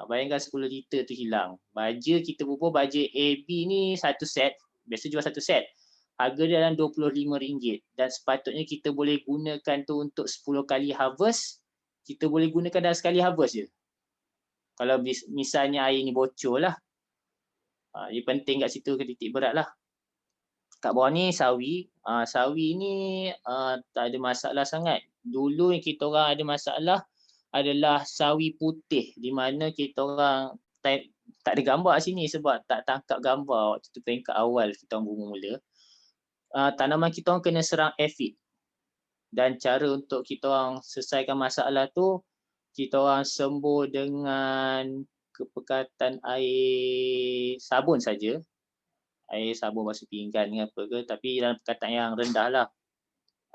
Bayangkan 10 liter tu hilang. Baja kita bubur baja AB ni satu set. Biasa jual satu set. Harga dia dalam RM25. Dan sepatutnya kita boleh gunakan tu untuk 10 kali harvest. Kita boleh gunakan dalam sekali harvest je. Kalau misalnya air ni bocor lah. Dia penting kat situ ke titik berat lah. Kat bawah ni sawi. Sawi ni tak ada masalah sangat. Dulu yang kita orang ada masalah adalah sawi putih, di mana kita orang tak ada gambar sini sebab tak tangkap gambar waktu tu peringkat awal kita orang bermula. Tanaman kita orang kena serang aphid. Dan cara untuk kita orang selesaikan masalah tu, kita orang sembuh dengan kepekatan air sabun saja. Air sabun basuh pinggan ke apa ke, tapi dalam pekatan yang rendah lah.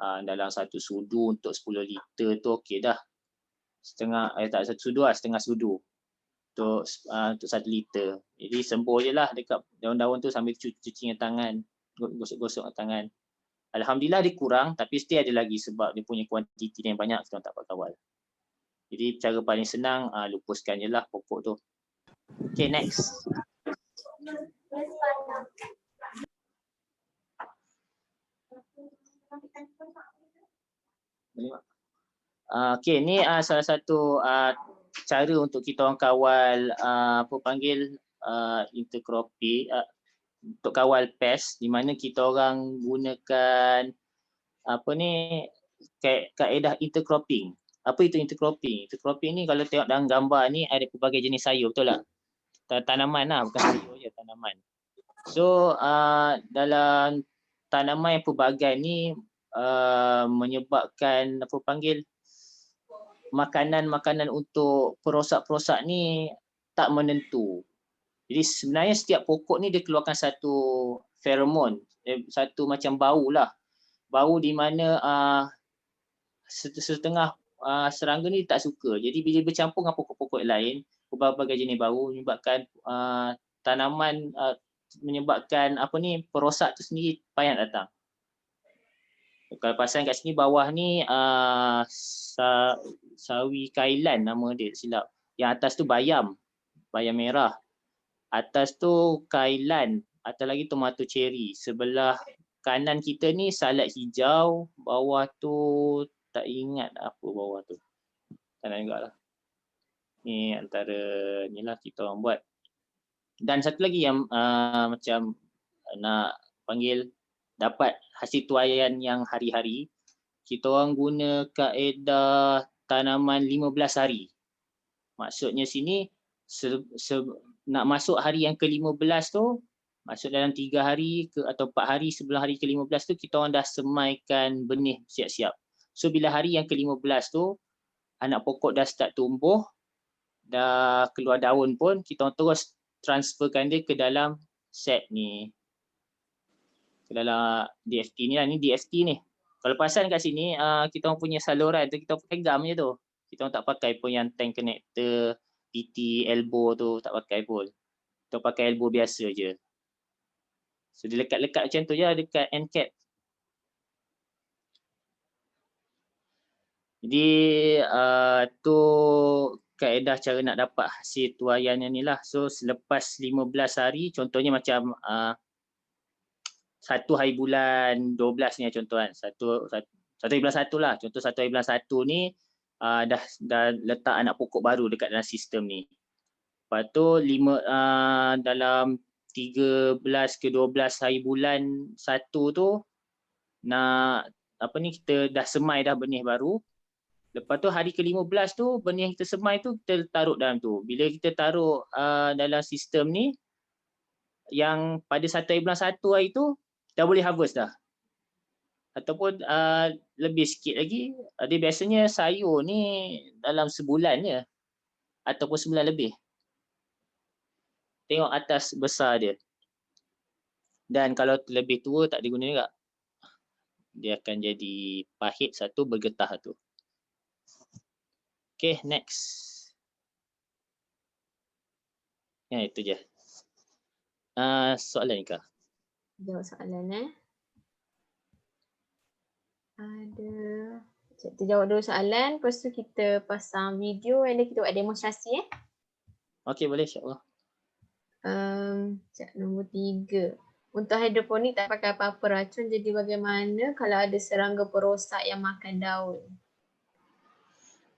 Dalam satu sudu untuk 10 liter tu okey dah. Setengah satu sudu lah, setengah sudu untuk 1 liter. Jadi sembuh je lah dekat daun-daun tu sambil cuci dengan tangan, gosok-gosok dengan tangan. Alhamdulillah dia kurang, tapi still ada lagi sebab dia punya kuantiti yang banyak kita tak dapat kawal. Jadi cara paling senang lupuskan je lah pokok tu. Okay, next. Okay, ni salah satu cara untuk kita orang kawal intercropping, untuk kawal pest, di mana kita orang gunakan kaedah intercropping. Apa itu intercropping? Intercropping ni kalau tengok dalam gambar ni ada pelbagai jenis sayur, betul tak? Tanaman lah, bukan sayur je, tanaman. So dalam tanaman yang pelbagai ni menyebabkan makanan-makanan untuk perosak-perosak ni tak menentu. Jadi sebenarnya setiap pokok ni dia keluarkan satu feromon, satu macam bau lah. Bau di mana setengah serangga ni tak suka. Jadi bila bercampur dengan pokok-pokok lain, berbagai jenis bau menyebabkan tanaman menyebabkan perosak tu sendiri payah nak datang. Kalau pasal kat sini bawah ni sawi kailan nama dia silap. Yang atas tu bayam merah. Atas tu kailan, atas lagi tomato cherry. Sebelah kanan kita ni salad hijau, bawah tu tak ingat apa bawah tu. Tak nak ingat lah. Ni antara ni lah kita orang buat. Dan satu lagi yang macam nak panggil dapat hasil tuaian yang hari-hari, kita orang guna kaedah tanaman 15 hari. Maksudnya sini nak masuk hari yang ke-15 tu, masuk dalam 3 hari atau 4 hari sebelum hari ke-15 tu, kita orang dah semaikan benih siap-siap. So bila hari yang ke-15 tu, anak pokok dah start tumbuh, dah keluar daun pun, kita orang terus transferkan dia ke dalam set ni. Ke dalam DFT ni lah, ni DFT ni. Kalau perasan kat sini, kita orang punya saluran tu, kita pakai gam je tu. Kita orang tak pakai pun yang tank connector, PT, elbow tu, tak pakai pun. Kita pakai elbow biasa je. So dia lekat-lekat macam tu je dekat end cap. Jadi tu kaedah cara nak dapat hasil tuaian yang ni lah. So selepas 15 hari, contohnya macam 1 hari bulan 12 ni contoh kan. 1 hari bulan 1 lah. Contoh 1 hari bulan 1 ni dah letak anak pokok baru dekat dalam sistem ni. Lepas tu dalam 13 ke 12 hari bulan 1 tu nak kita dah semai dah benih baru. Lepas tu hari ke-15 tu benih yang kita semai tu kita taruh dalam tu. Bila kita taruh dalam sistem ni, yang pada 1 hari bulan 1 hari tu dah boleh harvest dah. Ataupun lebih sikit lagi, dia biasanya sayur ni dalam sebulan je. Ataupun sebulan lebih. Tengok atas besar dia. Dan kalau lebih tua tak diguna juga. Dia akan jadi pahit satu, bergetah satu. Okay, next. Ya, itu je. Soalan Ika. Jawab soalan Ada. Kita jawab dulu soalan, lepas tu kita pasang video and then kita buat demonstrasi Okey, boleh insya-Allah. Nombor 3. Untuk hidroponik tak pakai apa-apa racun, jadi bagaimana kalau ada serangga perosak yang makan daun?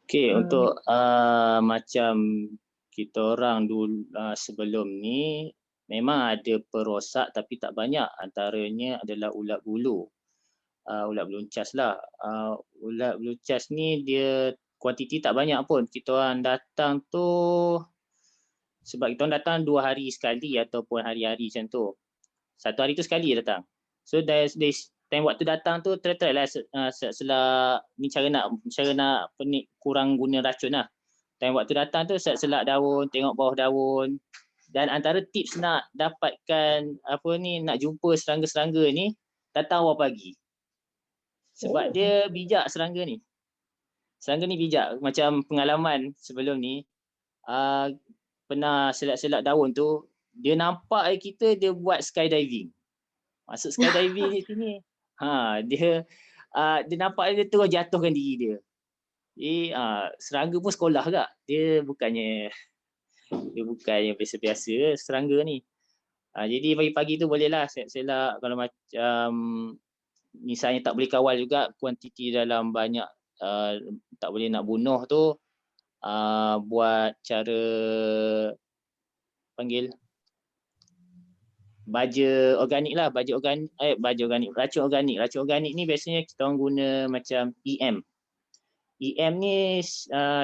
Okey, untuk macam kita orang dulu sebelum ni memang ada perosak tapi tak banyak. Antaranya adalah ulat bulu. Ulat beluncas lah. Ulat beluncas ni dia kuantiti tak banyak pun. Kita orang datang tu sebab kita orang datang 2 hari sekali ataupun hari-hari macam tu. 1 hari tu sekali datang. So dari time waktu datang tu try lah selak ni cara nak kurang guna racun lah. Time waktu datang tu selak daun, tengok bawah daun. Dan antara tips nak dapatkan nak jumpa serangga-serangga ni, datang awal pagi. Sebab dia bijak serangga ni. Serangga ni bijak. Macam pengalaman sebelum ni, pernah selak-selak daun tu, dia nampak kita, dia buat skydiving. Masuk skydiving di sini. Dia nampak dia terus jatuhkan diri dia. Serangga pun sekolah juga. Dia bukannya biasa-biasa serangga ni. Jadi pagi-pagi tu bolehlah selak kalau macam misalnya tak boleh kawal juga kuantiti dalam banyak tak boleh nak bunuh tu, buat cara panggil baja organik lah, racun organik ni biasanya kita orang guna macam EM. EM ni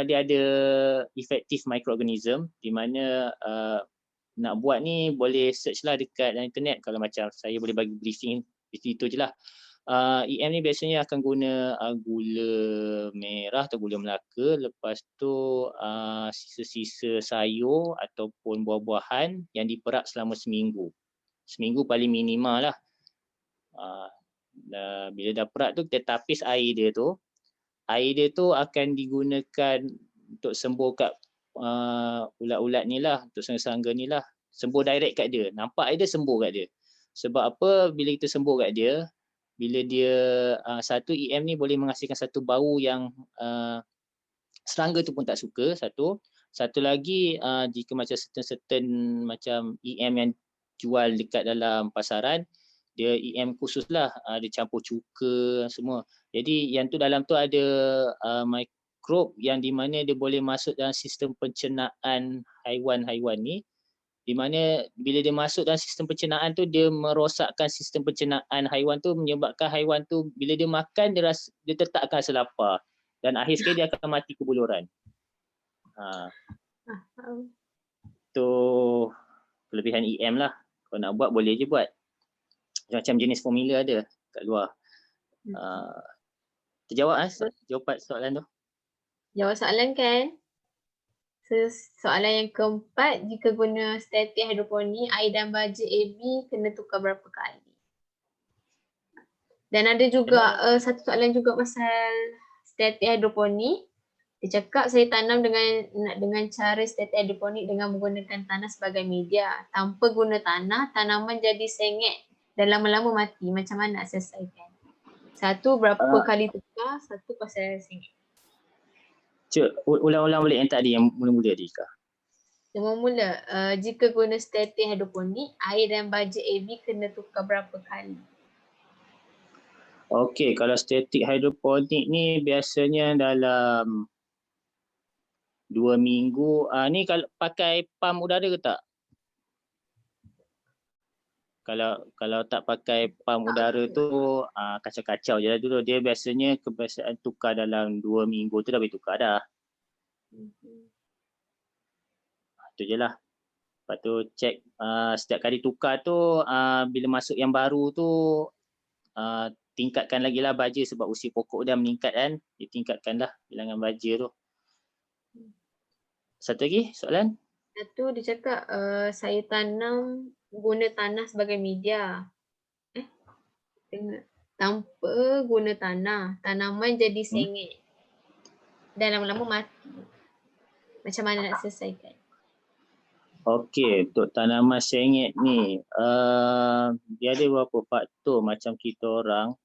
dia ada effective microorganism di mana nak buat ni boleh search lah dekat internet. Kalau macam saya boleh bagi briefing itu je lah. EM ni biasanya akan guna gula merah atau gula Melaka, lepas tu sisa-sisa sayur ataupun buah-buahan yang diperap selama seminggu. Seminggu paling minimal lah. Bila dah perap tu kita tapis air dia tu. Air dia tu akan digunakan untuk sembuh kat ulat-ulat ni lah, untuk serangga ni lah. Sembuh direct kat dia. Nampak air dia sembuh kat dia. Sebab apa? Bila kita sembuh kat dia, bila dia satu EM ni boleh menghasilkan satu bau yang serangga tu pun tak suka, satu lagi jika macam certain macam EM yang jual dekat dalam pasaran, dia EM khusus lah, dia campur cuka semua. Jadi yang tu dalam tu ada mikrob yang di mana dia boleh masuk dalam sistem pencernaan haiwan-haiwan ni, di mana bila dia masuk dalam sistem pencernaan tu, dia merosakkan sistem pencernaan haiwan tu, menyebabkan haiwan tu bila dia makan dia tetap akan rasa lapar dan akhir sekali dia akan mati kebuluran. Tu kelebihan EM lah. Kalau nak buat boleh je buat. Macam jenis formula ada kat luar. Terjawab jawapan soalan tu? Jawab soalan kan? Soalan yang keempat, jika guna statik hidroponik, air dan baja AB kena tukar berapa kali? Dan ada juga satu soalan juga pasal statik hidroponik. Dia cakap saya tanam dengan cara statik hidroponik dengan menggunakan tanah sebagai media. Tanpa guna tanah, tanaman jadi sengit dan lama-lama mati. Macam mana nak selesaikan? Satu, berapa kali tukar? Satu, pasal sengit. Cik, ulang-ulang balik yang tadi, yang mula-mula tadi Kak. Yang mula, jika guna statik hidroponik, air dan baja AB kena tukar berapa kali? Okey, kalau statik hidroponik ni biasanya dalam 2 minggu. Ni kalau pakai pam udara ke tak? Kalau tak pakai pam udara tu kacau-kacau je lah dulu. Dia biasanya kebiasaan tukar dalam 2 minggu tu dah boleh tukar dah. Itu je lah. Lepas tu cek setiap kali tukar tu bila masuk yang baru tu tingkatkan lagi lah baja sebab usia pokok dah meningkat kan. Dia tingkatkan lah bilangan baja tu. Satu lagi soalan? Satu dia cakap saya tanam guna tanah sebagai media. Tanpa guna tanah, tanaman jadi sengit dan lama-lama mati. Macam mana nak selesaikan? Okey, untuk tanaman sengit ni dia ada beberapa faktor macam kita orang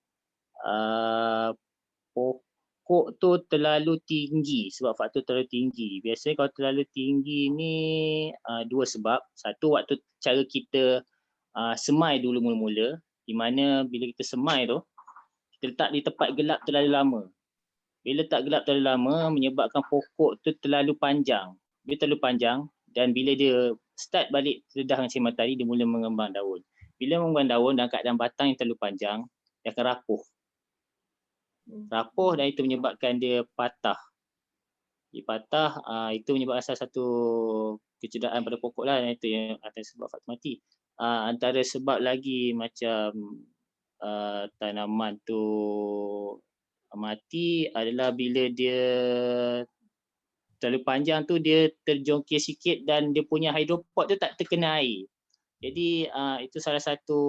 pokok tu terlalu tinggi, sebab faktor terlalu tinggi. Biasanya kalau terlalu tinggi ni dua sebab. Satu, waktu cara kita semai dulu mula-mula, di mana bila kita semai tu kita letak di tempat gelap terlalu lama. Bila letak gelap terlalu lama menyebabkan pokok tu terlalu panjang. Dia terlalu panjang dan bila dia start balik terdedah dengan sinar matahari, dia mula mengembang daun. Bila mengembang daun dalam keadaan batang yang terlalu panjang, dia akan rapuh. Rapuh dan itu menyebabkan dia patah. Dia patah, itu menyebabkan salah satu kecederaan pada pokok lah, itu yang akan sebab faktor mati. Antara sebab lagi macam tanaman tu mati adalah bila dia terlalu panjang tu dia terjongkir sikit dan dia punya hidropod tu tak terkena air. Jadi itu salah satu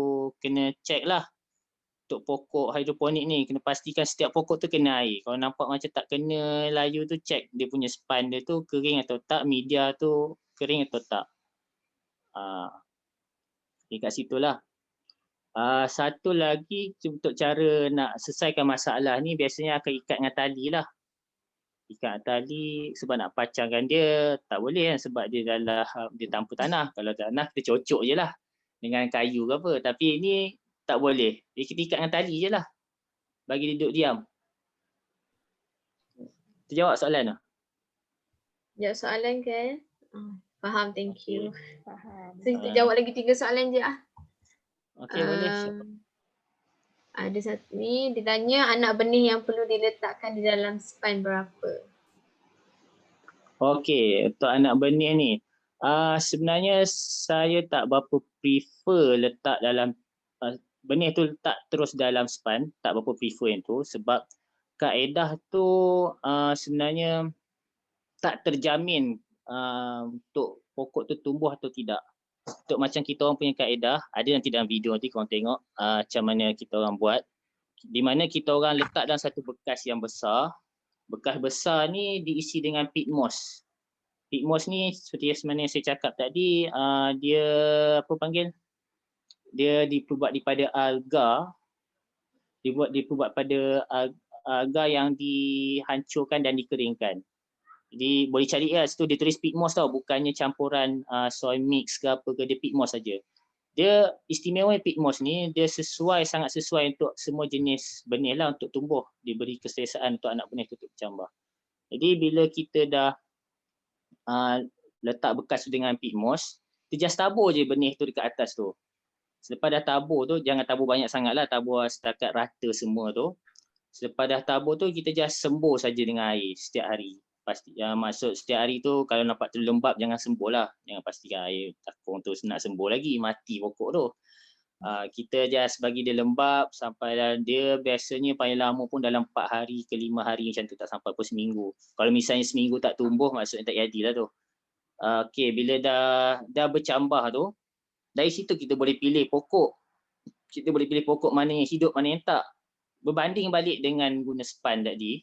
kena check lah untuk pokok hidroponik ni. Kena pastikan setiap pokok tu kena air. Kalau nampak macam tak kena layu tu, check dia punya span dia tu kering atau tak, media tu kering atau tak. Kat situ lah. Satu lagi untuk cara nak selesaikan masalah ni biasanya akan ikat dengan tali lah. Ikat tali sebab nak pacangkan dia tak boleh kan sebab dia dalam dia tanpa tanah. Kalau tanah kita cocok je lah dengan kayu ke apa. Tapi ini tak boleh. Kita ikat dengan tali je lah. Bagi dia duduk diam. Terjawab soalan tu? Jawab soalan kan? Faham, thank you. Faham. So kita jawab lagi 3 soalan je lah. Okey, boleh. Ada satu ni, dia tanya anak benih yang perlu diletakkan di dalam span berapa? Okey, untuk anak benih ni, sebenarnya saya tak berapa prefer letak dalam benih tu letak terus dalam span, tak berapa prefer yang tu sebab kaedah tu sebenarnya tak terjamin untuk pokok tu tumbuh atau tidak. Untuk macam kita orang punya kaedah, ada nanti dalam video nanti korang tengok macam mana kita orang buat. Di mana kita orang letak dalam satu bekas yang besar. Bekas besar ni diisi dengan peat moss. Peat moss ni seperti yang saya cakap tadi, dia apa panggil? Dia dibuat daripada alga. Dibuat pada alga yang dihancurkan dan dikeringkan. Jadi boleh cari situ dia tulis peat moss tau, bukannya campuran soil mix ke apa ke, dia peat moss saja. Dia istimewa peat moss ni, dia sangat sesuai untuk semua jenis benih lah untuk tumbuh. Diberi keselesaan untuk anak benih tu untuk bercambah. Jadi bila kita dah letak bekas tu dengan peat moss, kita just tabur je benih tu dekat atas tu. Selepas dah tabur tu, jangan tabur banyak sangat lah, tabur setakat rata semua tu. Selepas dah tabur tu, kita just sembur saja dengan air setiap hari. Pasti maksud setiap hari tu kalau nampak terlalu lembab jangan sembur lah. Jangan pastikan air takung tu nak sembur lagi, mati pokok tu. Kita just bagi dia lembab sampai dia biasanya paling lama pun dalam 4 hari ke 5 hari macam tu, tak sampai pun seminggu. Kalau misalnya seminggu tak tumbuh maksudnya tak jadilah tu. Okey, bila dah bercambah tu, dari situ kita boleh pilih pokok. Kita boleh pilih pokok mana yang hidup, mana yang tak. Berbanding balik dengan guna span tadi,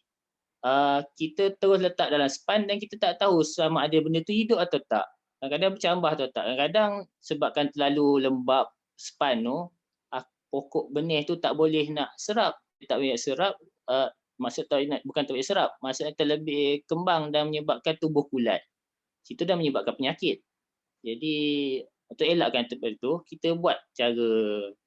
kita terus letak dalam span dan kita tak tahu sama ada benda tu hidup atau tak. Kadang-kadang bercambah atau tak. Kadang-kadang sebabkan terlalu lembab span tu, pokok benih tu tak boleh nak serap. Dia tak boleh nak serap, maksud bukan tak boleh serap, maksudnya terlebih kembang dan menyebabkan tubuh kulat. Situ dah menyebabkan penyakit. Jadi untuk elakkan itu, kita buat cara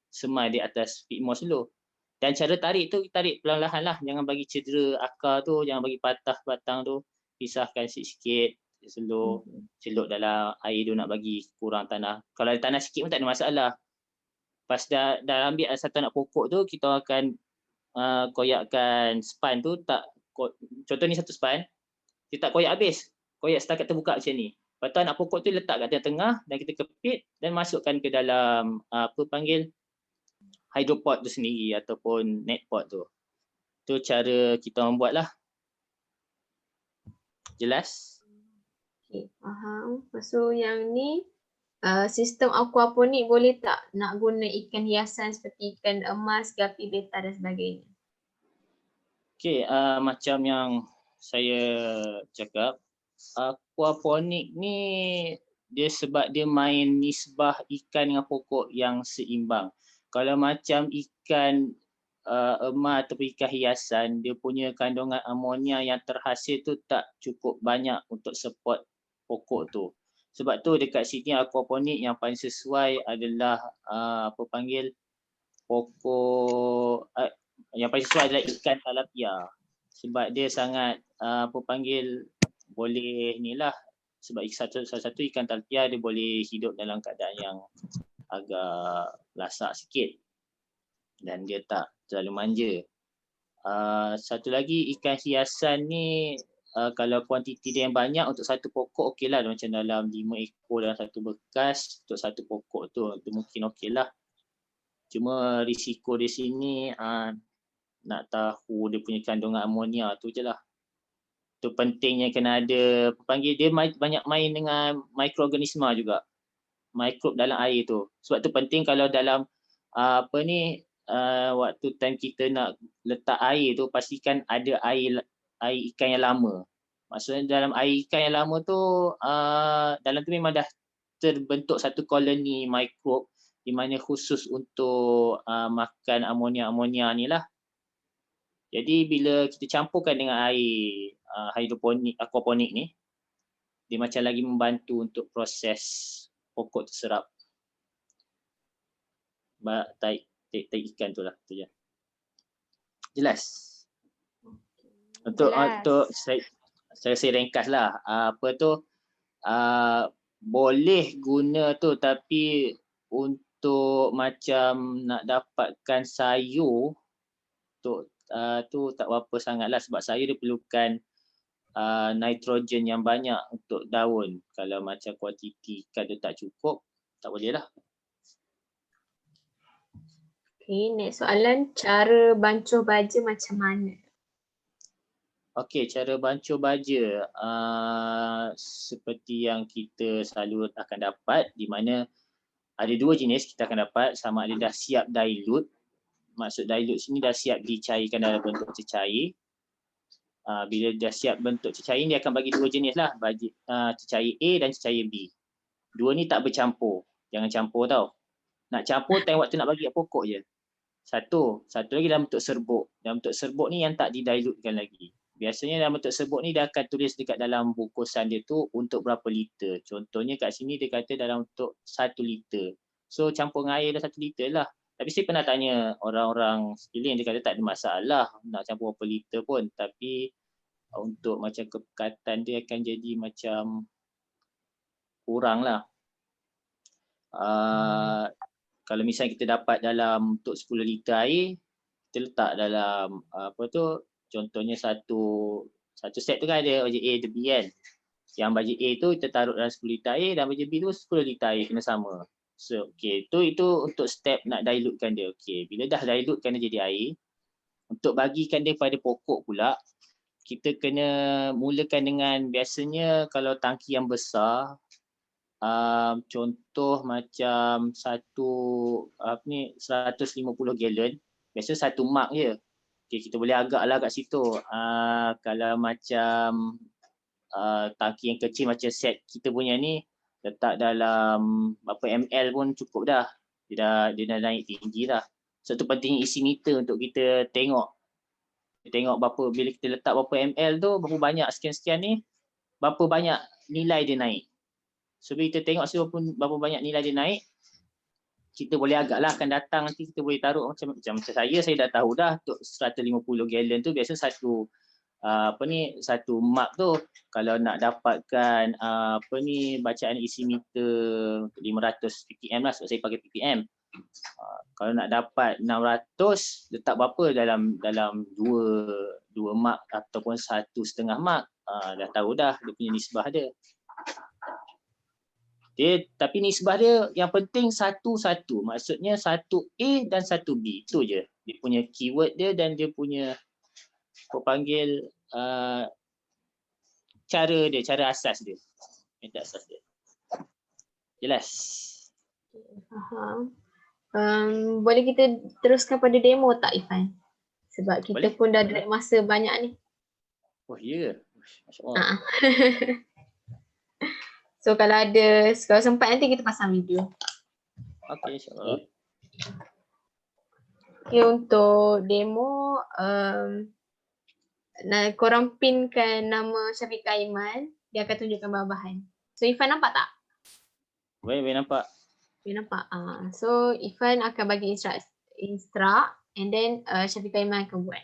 semai di atas peat moss dulu. Dan cara tarik tu, tarik perlahan-lahan lah. Jangan bagi cedera akar tu, jangan bagi patah batang tu. Pisahkan sikit-sikit, slow, celup dalam air tu nak bagi kurang tanah. Kalau ada tanah sikit pun tak ada masalah. Pas dah ambil satu anak pokok tu, kita akan koyakkan span tu. Contoh ni satu span, kita tak koyak habis. Koyak setakat terbuka macam ni. Lepas tu anak pokok tu letak kat tengah dan kita kepit dan masukkan ke dalam hydropot tu sendiri ataupun net pot tu. Tu cara kita membuat lah. Jelas? Okay, faham. So yang ni sistem aquaponik boleh tak nak guna ikan hiasan seperti ikan emas, gapi beta dan sebagainya? Okay, macam yang saya cakap, aquaponik ni dia sebab dia main nisbah ikan dengan pokok yang seimbang. Kalau macam ikan emas atau ikan hiasan, dia punya kandungan amonia yang terhasil tu tak cukup banyak untuk support pokok tu. Sebab tu dekat sini aquaponik yang paling sesuai adalah pokok yang paling sesuai adalah ikan tilapia. Sebab dia sangat boleh inilah, sebab salah satu ikan tilapia dia boleh hidup dalam keadaan yang agak lasak sikit dan dia tak terlalu manja. Satu lagi ikan hiasan ni kalau kuantiti dia yang banyak untuk satu pokok okeylah, macam dalam 5 ekor dalam satu bekas untuk satu pokok tu mungkin okeylah. Cuma risiko di sini nak tahu dia punya kandungan amonia tu je lah. Tu pentingnya kena ada dia banyak main dengan mikroorganisma juga. Mikrob dalam air tu. Sebab tu penting kalau dalam waktu time kita nak letak air tu, pastikan ada air ikan yang lama. Maksudnya dalam air ikan yang lama tu, dalam tu memang dah terbentuk satu koloni mikrob di mana khusus untuk makan amonia ni lah. Jadi bila kita campurkan dengan air hidroponik, aquaponik ni, dia macam lagi membantu untuk proses pokok terserap. Tarik ikan tu lah. Tu je. Jelas? Untuk saya ringkas lah. Boleh guna tu, tapi untuk macam nak dapatkan sayur tu tak berapa sangat lah, sebab sayur dia perlukan nitrogen yang banyak untuk daun. Kalau macam kuantiti ikan tu tak cukup, tak boleh lah. Okay, next soalan, cara bancuh baja macam mana? Okey, cara bancuh baja seperti yang kita selalu akan dapat, di mana ada dua jenis kita akan dapat, sama ada dah siap dilute. Maksud dilute sini dah siap dicairkan dalam bentuk cecair. Bila dah siap bentuk cecair, dia akan bagi dua jenis lah, cecair A dan cecair B. Dua ni tak bercampur, jangan campur tau. Nak campur time waktu nak bagi kat pokok je. Satu lagi dalam bentuk serbuk. Dalam bentuk serbuk ni yang tak didilutkan lagi. Biasanya dalam bentuk serbuk ni dia akan tulis dekat dalam bungkusan dia tu untuk berapa liter. Contohnya kat sini dia kata dalam untuk 1 liter. So campur dengan air dah 1 liter lah. Tapi saya pernah tanya orang-orang sekeliling, dia kata tak ada masalah nak campur berapa liter pun. Tapi untuk macam kepekatan dia akan jadi macam kurang lah. Kalau misalnya kita dapat dalam untuk 10 liter air, kita letak dalam contohnya satu set tu kan ada baja A dan B kan. Yang baja A tu kita taruh dalam 10 liter air dan baja B tu 10 liter air, kena sama. So itu untuk step nak dilutekan dia. Bila dah dilutekan dia jadi air, untuk bagikan dia pada pokok pula, kita kena mulakan dengan, biasanya kalau tangki yang besar, contoh macam 150 galon, biasa 1 mark je. Kita boleh agaklah kat situ. Kalau macam tangki yang kecil macam set kita punya ni, letak dalam berapa ml pun cukup dah. Dia dah naik tinggi dah. So tu penting isi meter untuk kita tengok. Berapa, bila kita letak berapa ml tu, berapa banyak sekian-sekian ni, berapa banyak nilai dia naik. So bila kita tengok berapa banyak nilai dia naik, kita boleh agaklah akan datang nanti kita boleh taruh macam saya dah tahu dah untuk 150 galon tu biasa satu mark tu. Kalau nak dapatkan bacaan isi meter 500 ppm lah, sebab saya pakai ppm. Kalau nak dapat 600, letak berapa dalam 2 mark ataupun 1,5 mark, dah tahu dah dia punya nisbah dia. Tapi nisbah dia yang penting 1-1. Maksudnya 1 A dan 1 B. Itu je. Dia punya keyword dia dan dia punya cara asas dia. Metode asas dia. Jelas? Faham. Boleh kita teruskan pada demo tak, Ifan? Sebab kita pun dah drag masa banyak ni. Oh ya. Masya Allah. So kalau sempat nanti kita pasang video. Okey, insya-Allah. Okay, untuk demo korang pinkan nama Syafiqah Iman, dia akan tunjukkan bahan-bahan. So Ifan nampak tak? Boleh nampak. Boleh nampak. So Ifan akan bagi instruct and then Syafiqah Iman akan buat.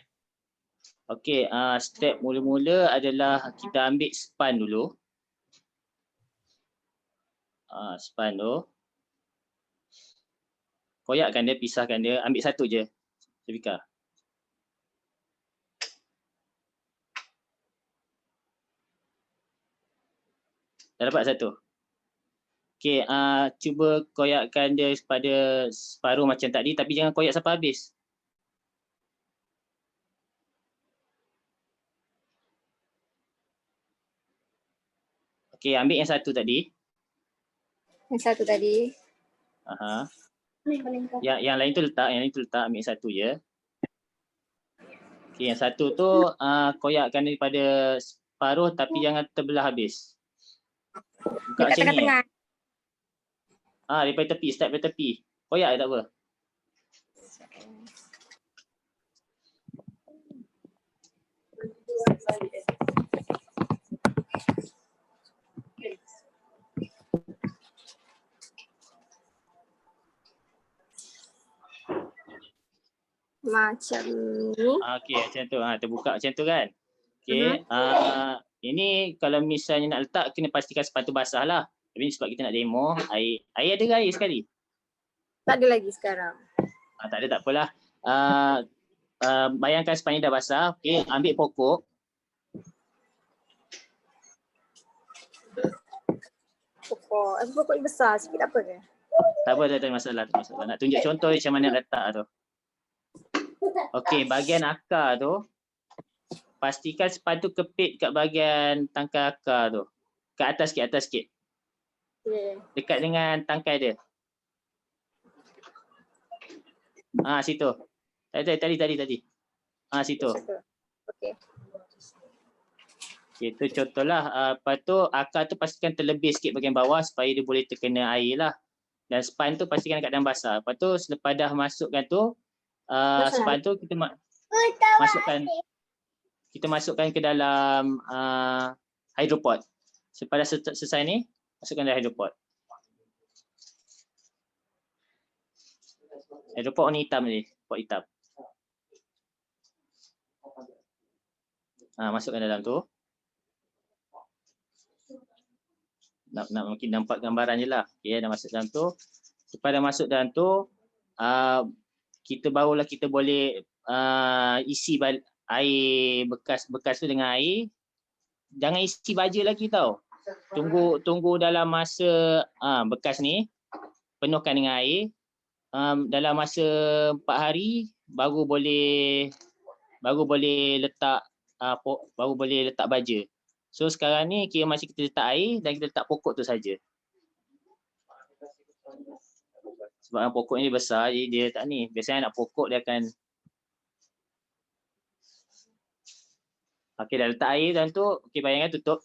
Okey, step mula-mula adalah kita ambil span dulu. Span tu. Koyakkan dia, pisahkan dia, ambil satu je. Syafiqah. Dah dapat satu. Okey, cuba koyakkan dia pada separuh macam tadi, tapi jangan koyak sampai habis. Okey, ambil yang satu tadi. Yang satu tadi. Yang lain tu letak, ambil satu je. Okey, yang satu tu koyakkan daripada separuh tapi jangan terbelah habis. Buka macam ni. Daripada tepi, start daripada tepi. Koyak tak apa. Macam ni. Okey, macam tu. Terbuka macam tu kan. Okey. Ini kalau misalnya nak letak, kena pastikan sepatu basah lah. Tapi sebab kita nak demo, air ada ke air sekali? Tak ada lagi sekarang. Tak ada, tak apalah. Bayangkan sepanjang dah basah. Okey, ambil pokok. Pokok besar sikit, apa ke? Tak apa, tak ada masalah. Nak tunjuk contoh macam mana letak tu. Okey, bahagian akar tu, pastikan span tu kepit kat bahagian tangkai akar tu. Kat atas sikit. Okay. Dekat dengan tangkai dia. Situ. Tadi. Situ. Okay. Okay, tu contohlah. Lepas tu akar tu pastikan terlebih sikit bahagian bawah supaya dia boleh terkena air lah. Dan span tu pastikan kat dalam basah. Lepas tu selepas dah masukkan tu, span tu kita masukkan ke dalam hydropod. Selepas dah selesai ni, masukkan dalam hydropod. Hydropod warna hitam ni, pot hitam. Masukkan dalam tu. Nak mungkin nampak gambaran je lah. Okay, dah masuk dalam tu. Lepas dah masuk dalam tu, barulah kita boleh isi air bekas tu dengan air. Jangan isi baja lagi tau. Tunggu dalam masa bekas ni penuhkan dengan air. Dalam masa 4 hari baru boleh letak baja. So sekarang ni kira macam kita letak air dan kita letak pokok tu saja. Sebab pokok ni besar, jadi dia tak ni. Biasanya anak pokok dia akan dah letak air dalam tu. Okey, bayangkan tutup.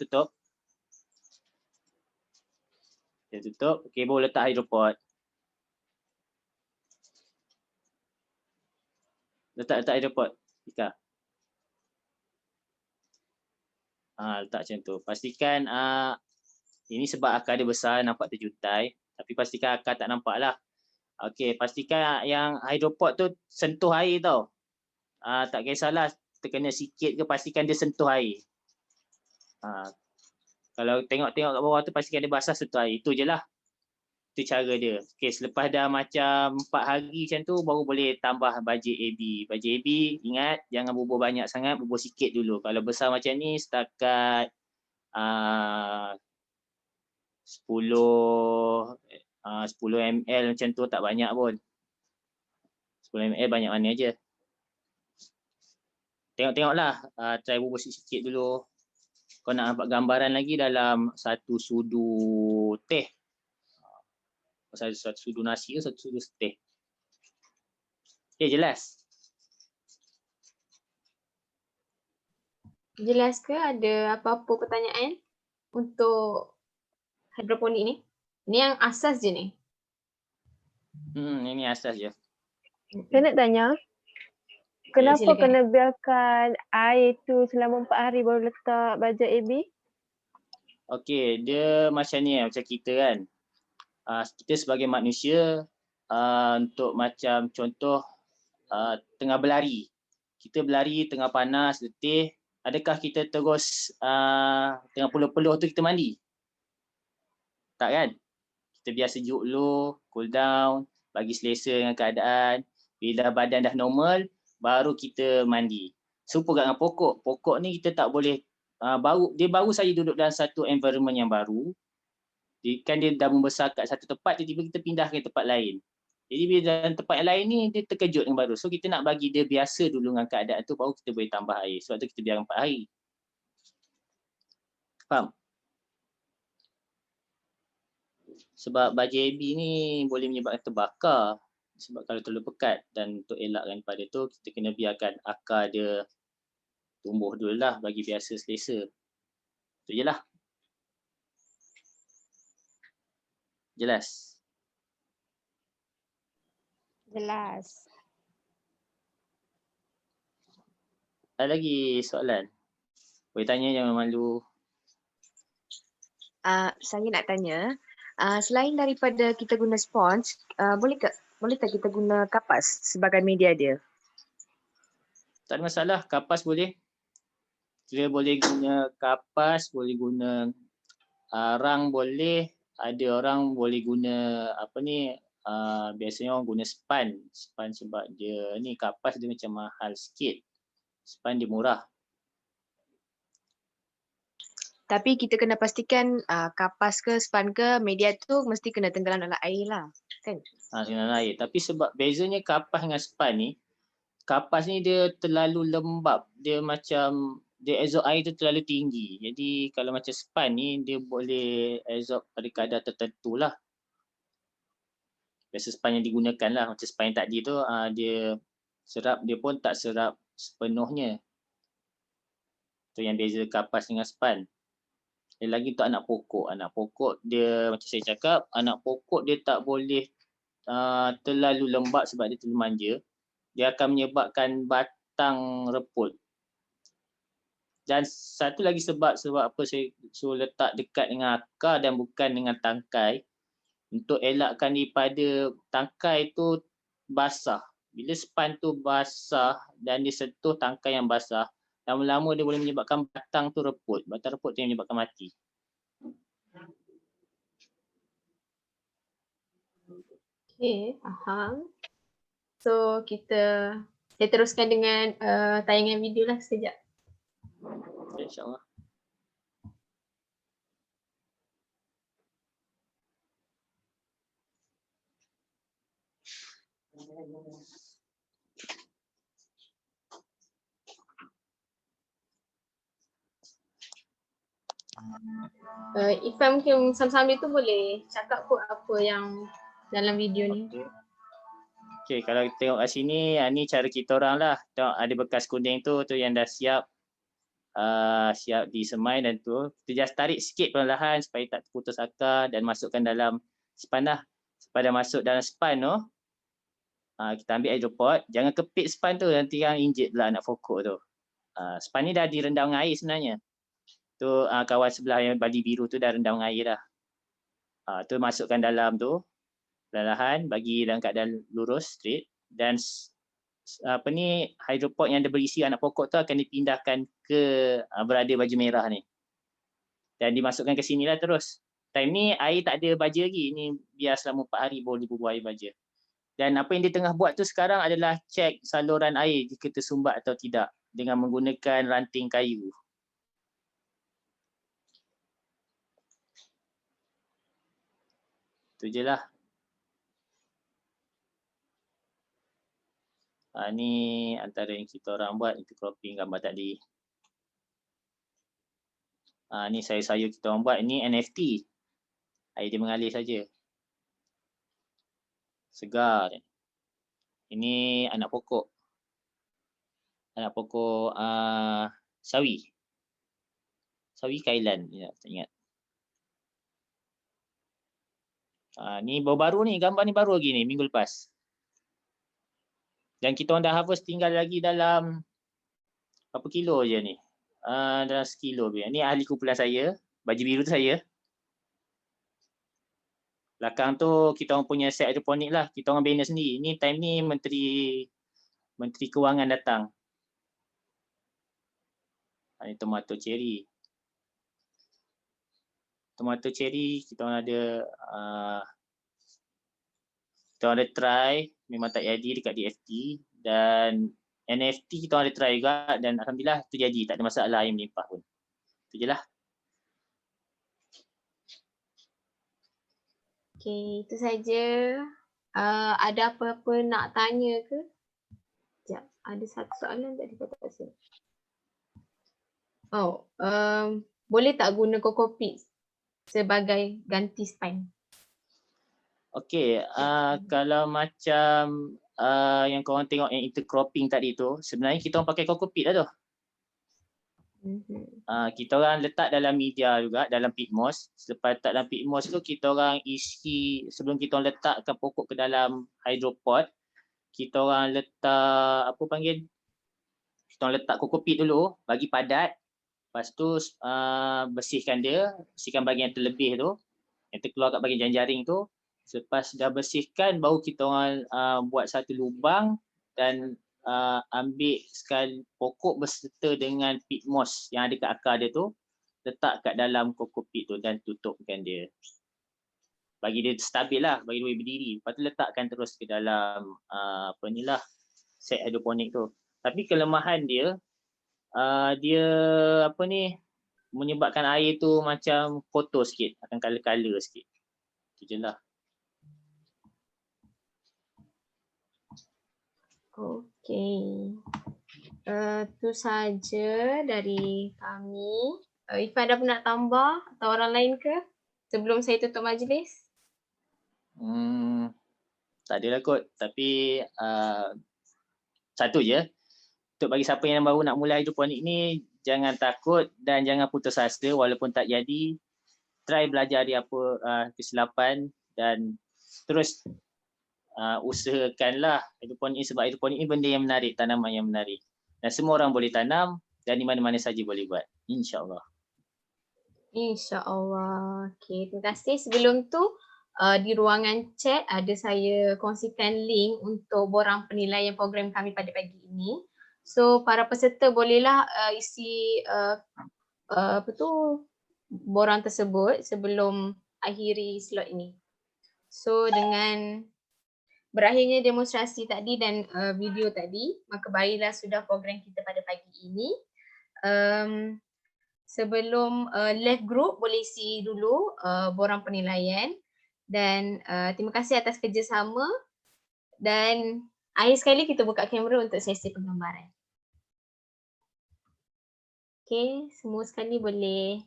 Dia tutup. Okey, baru letak hydropod. Letak hydropod. Ika. Letak macam tu. Pastikan ini sebab akar dia besar nampak terjuntai, tapi pastikan akar tak nampak lah. Okey, pastikan yang hydropod tu sentuh air tau. Tak kisahlah terkena sikit ke, pastikan dia sentuh air. Kalau tengok-tengok kat bawah tu pastikan dia basah sentuh air. Itu je lah. Itu cara dia. Okey, selepas dah macam 4 hari macam tu baru boleh tambah baja AB. Baja AB ingat jangan bubur banyak sangat, bubur sikit dulu. Kalau besar macam ni setakat 10 ml macam tu, tak banyak pun. 10 ml banyak mana aja. Tengoklah, try bubur sikit dulu. Kau nak nampak gambaran lagi dalam 1 sudu teh. Satu sudu nasi ke 1 sudu teh. Okay, jelas? Jelas ke? Ada apa-apa pertanyaan untuk hidroponik ni? Ni yang asas je ni. Ini asas je. Saya nak tanya, kenapa silakan. kena biarkan air tu selama 4 hari baru letak baja AB? Okey, dia macam ni macam kita kan. Kita sebagai manusia, untuk macam contoh tengah berlari. Kita berlari tengah panas, letih. Adakah kita terus tengah peluh-peluh tu kita mandi? Tak kan? Kita biar sejuk dulu, cool down, bagi selesa dengan keadaan. Bila badan dah normal, baru kita mandi. Serupa dengan pokok. Pokok ni kita tak boleh, dia baru saja duduk dalam satu environment yang baru. Kan dia dah membesar kat satu tempat, tiba-tiba kita pindah ke tempat lain. Jadi bila dalam tempat yang lain ni, dia terkejut yang baru. So kita nak bagi dia biasa dulu dengan keadaan tu, baru kita boleh tambah air. Sebab tu kita biar 4 hari. Faham? Sebab baja AB ni boleh menyebabkan terbakar. Sebab kalau terlalu pekat, dan untuk elakkan pada tu, kita kena biarkan akar dia tumbuh dulu lah, bagi biasa selesa. Itu je lah. Jelas? Jelas. Ada lagi soalan? Boleh tanya, jangan malu. Saya nak tanya, selain daripada kita guna sponge, boleh tak kita guna kapas sebagai media dia? Tak ada masalah, kapas boleh. Kita boleh guna kapas, boleh guna arang boleh. Ada orang boleh guna biasanya orang guna span. Span sebab dia ni kapas dia macam mahal sikit. Span dia murah. Tapi kita kena pastikan kapas ke span ke media tu mesti kena tenggelam dalam air lah, kan? Tenggelam dalam air. Tapi sebab bezanya kapas dengan span ni, kapas ni dia terlalu lembab. Dia macam dia absorb air tu terlalu tinggi. Jadi kalau macam span ni dia boleh absorb pada kadar tertentu lah. Biasa span yang digunakan lah. Macam span yang tadi tu dia serap dia pun tak serap sepenuhnya. Tu yang beza kapas dengan span. Dan lagi untuk anak pokok. Anak pokok dia macam saya cakap, anak pokok dia tak boleh terlalu lembab sebab dia terlalu manja. Dia akan menyebabkan batang reput. Dan satu lagi sebab apa saya suruh letak dekat dengan akar dan bukan dengan tangkai untuk elakkan daripada tangkai tu basah. Bila span tu basah dan dia sentuh tangkai yang basah, lama-lama dia boleh menyebabkan batang tu reput. Batang reput tu yang menyebabkan mati. Okay, faham. So saya teruskan dengan tayangan video lah sekejap. InsyaAllah. Ifam mungkin sambil tu boleh cakap kot apa yang dalam video ni. Okay, kalau kita tengok kat sini, ni cara kita orang lah. Tengok ada bekas kuning tu yang dah siap. Siap disemai dan tu. Kita just tarik sikit perlahan supaya tak terputus akar dan masukkan dalam span lah. Pada masuk dalam span tu, kita ambil hydropod. Jangan kepit span tu, nanti yang injet pula anak pokok tu. Span ni dah direndam dengan air sebenarnya. Tu kawan sebelah yang bali biru tu dah rendam dengan air dah. Tu masukkan dalam tu. Perlahan bagi dalam keadaan lurus, straight. Dan hydropod yang ada berisi anak pokok tu akan dipindahkan ke berada baju merah ni. Dan dimasukkan ke sini lah terus. Time ni air tak ada baja lagi. Ni biar selama 4 hari boleh dibubuh air baja. Dan apa yang dia tengah buat tu sekarang adalah cek saluran air jika tersumbat atau tidak dengan menggunakan ranting kayu. Itu je lah. Ni antara yang kita orang buat, intercropping gambar tadi. Ni sayur-sayur kita orang buat, ni NFT. Air dia mengalir saja. Segar. Ini anak pokok. Anak pokok sawi. Sawi Kailan, ya, tak ingat. Ni baru-baru ni, gambar ni baru lagi ni, minggu lepas. Dan kita orang dah harvest tinggal lagi dalam berapa kilo je ni? Dalam sekilo. Ni ahli kumpulan saya, baju biru tu saya. Belakang tu kita orang punya set hidroponik lah, kita orang bina sendiri. Ni time ni Menteri Kewangan datang. Ini tomato cherry. Tomato cherry kita orang ada try, memang tak jadi dekat DFT, dan NFT kita orang ada try juga dan alhamdulillah tu jadi, tak ada masalah, air melimpah pun. Itu je lah. Okay, itu saja. Ada apa-apa nak tanya ke? Sekejap, ada satu soalan tadi kau tak rasa. Boleh tak guna Cocopeat sebagai ganti span? Okey, kalau macam yang korang tengok yang intercropping tadi tu, sebenarnya kita orang pakai Cocopeat lah tu. Kita orang letak dalam media juga, dalam pit moss. Selepas letak dalam pit moss tu, kita orang isi, sebelum kita orang letakkan pokok ke dalam hydropod, kita orang letak, kita orang letak Cocopeat dulu, bagi padat. Lepas tu bersihkan bahagian yang terlebih tu, yang terkeluar kat bahagian jaring tu. Selepas dah bersihkan, baru kita orang buat satu lubang dan ambil sekali pokok berserta dengan pit moss yang ada kat akar dia tu, letak kat dalam Cocopeat tu dan tutupkan dia. Bagi dia stabil lah, bagi dia boleh berdiri. Lepas tu letakkan terus ke dalam set hidroponik tu. Tapi kelemahan dia, menyebabkan air tu macam kotor sikit, akan color-color sikit. Itu je lah. Okay. Itu saja dari kami. Ifan ada pun nak tambah atau orang lain ke sebelum saya tutup majlis? Tak adalah kot. Tapi satu je. Untuk bagi siapa yang baru nak mula hidroponik ni, jangan takut dan jangan putus asa walaupun tak jadi. Try belajar dari apa kesilapan dan terus usahakanlah hidroponik ni, sebab hidroponik ni benda yang menarik, tanaman yang menarik. Dan semua orang boleh tanam dan di mana-mana saja boleh buat. InsyaAllah. InsyaAllah. Okay, terima kasih. Sebelum tu di ruangan chat ada saya kongsikan link untuk borang penilaian program kami pada pagi ini. So para peserta bolehlah isi borang tersebut sebelum akhiri slot ini. So dengan berakhirnya demonstrasi tadi dan video tadi, maka baiklah sudah program kita pada pagi ini. Sebelum left group boleh isi dulu borang penilaian dan terima kasih atas kerjasama dan akhir sekali kita buka kamera untuk sesi penggambaran. Okay, semua sekali boleh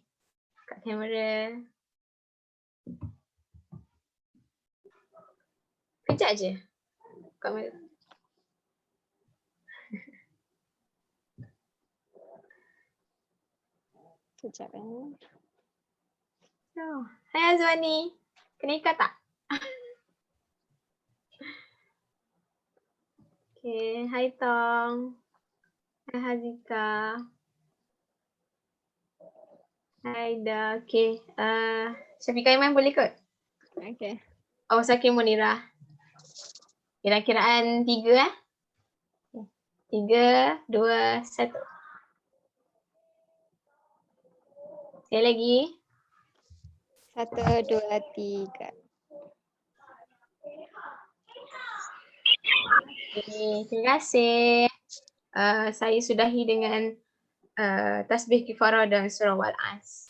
buka kamera. Kejap je. Kamera. Sekejap Oh. Hai Azwani. Kena ikat tak? Okay, hai Tong. Hai Hazika. Hai Ida. Okay, Syafiqah Iman boleh kot? Okay. Oh, Sakin Munirah. Kira-kiraan 3 3, 2, 1. Sekali lagi. 1, 2, 3. Okay, terima kasih. Saya sudahi dengan tasbih kifarah dan surah Wal-As.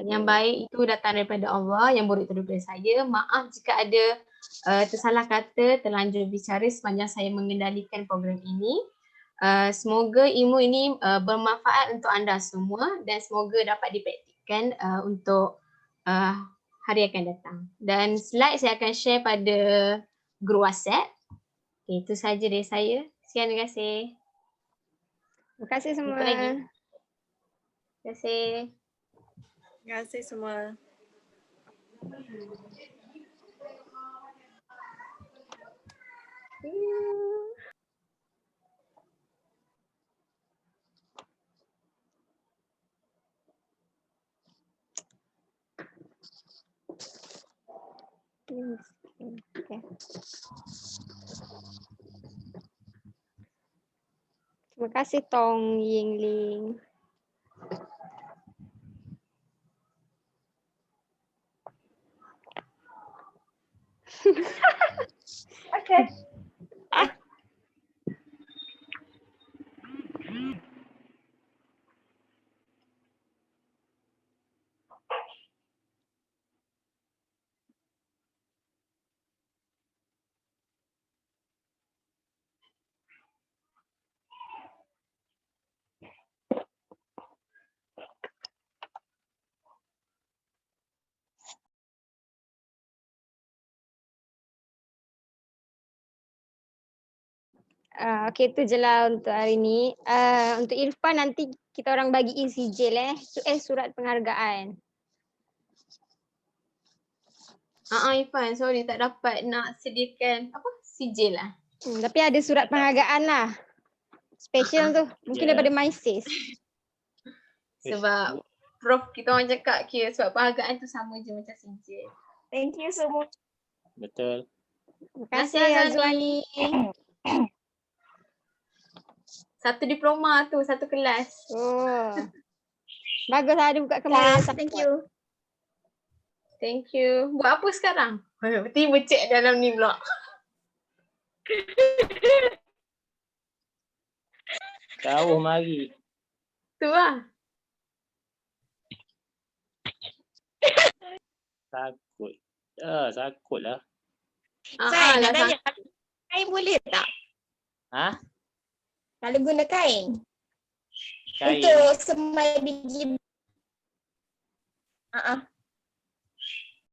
Yang baik itu datang daripada Allah, yang buruk itu daripada saya. Maaf jika ada tersalah kata, terlanjur bicara sepanjang saya mengendalikan program ini. Semoga ilmu ini bermanfaat untuk anda semua dan semoga dapat dipraktikkan untuk hari akan datang. Dan slide saya akan share pada grup WhatsApp. Okay, itu saja dari saya. Sekian, terima kasih. Terima kasih semua. Jumpa lagi. Terima kasih. Terima kasih semua. Okay. Terima kasih Tong Yingling. Okay. Okay, itu je lah untuk hari ni. Untuk Irfan nanti kita orang bagi sijil surat penghargaan. Irfan, sorry tak dapat nak sediakan sijil lah. Tapi ada surat penghargaan lah. Special tu. Mungkin daripada MySays. Sebab Prof kita orang cakap kira surat penghargaan tu sama je macam sijil. Thank you so much. Betul. Terima Terima kasih kasih Azwani. Satu diploma tu, satu kelas. Oh. Bagus lah ada buka kamera. Thank you. Thank you. Buat apa sekarang? Tiba cek dalam ni pula. Tahu mari. Tu lah. Sakut. Sakut lah. Saya lah, nak tanya, kain boleh tak? Ha? Kalau guna kain Kain. untuk semai biji.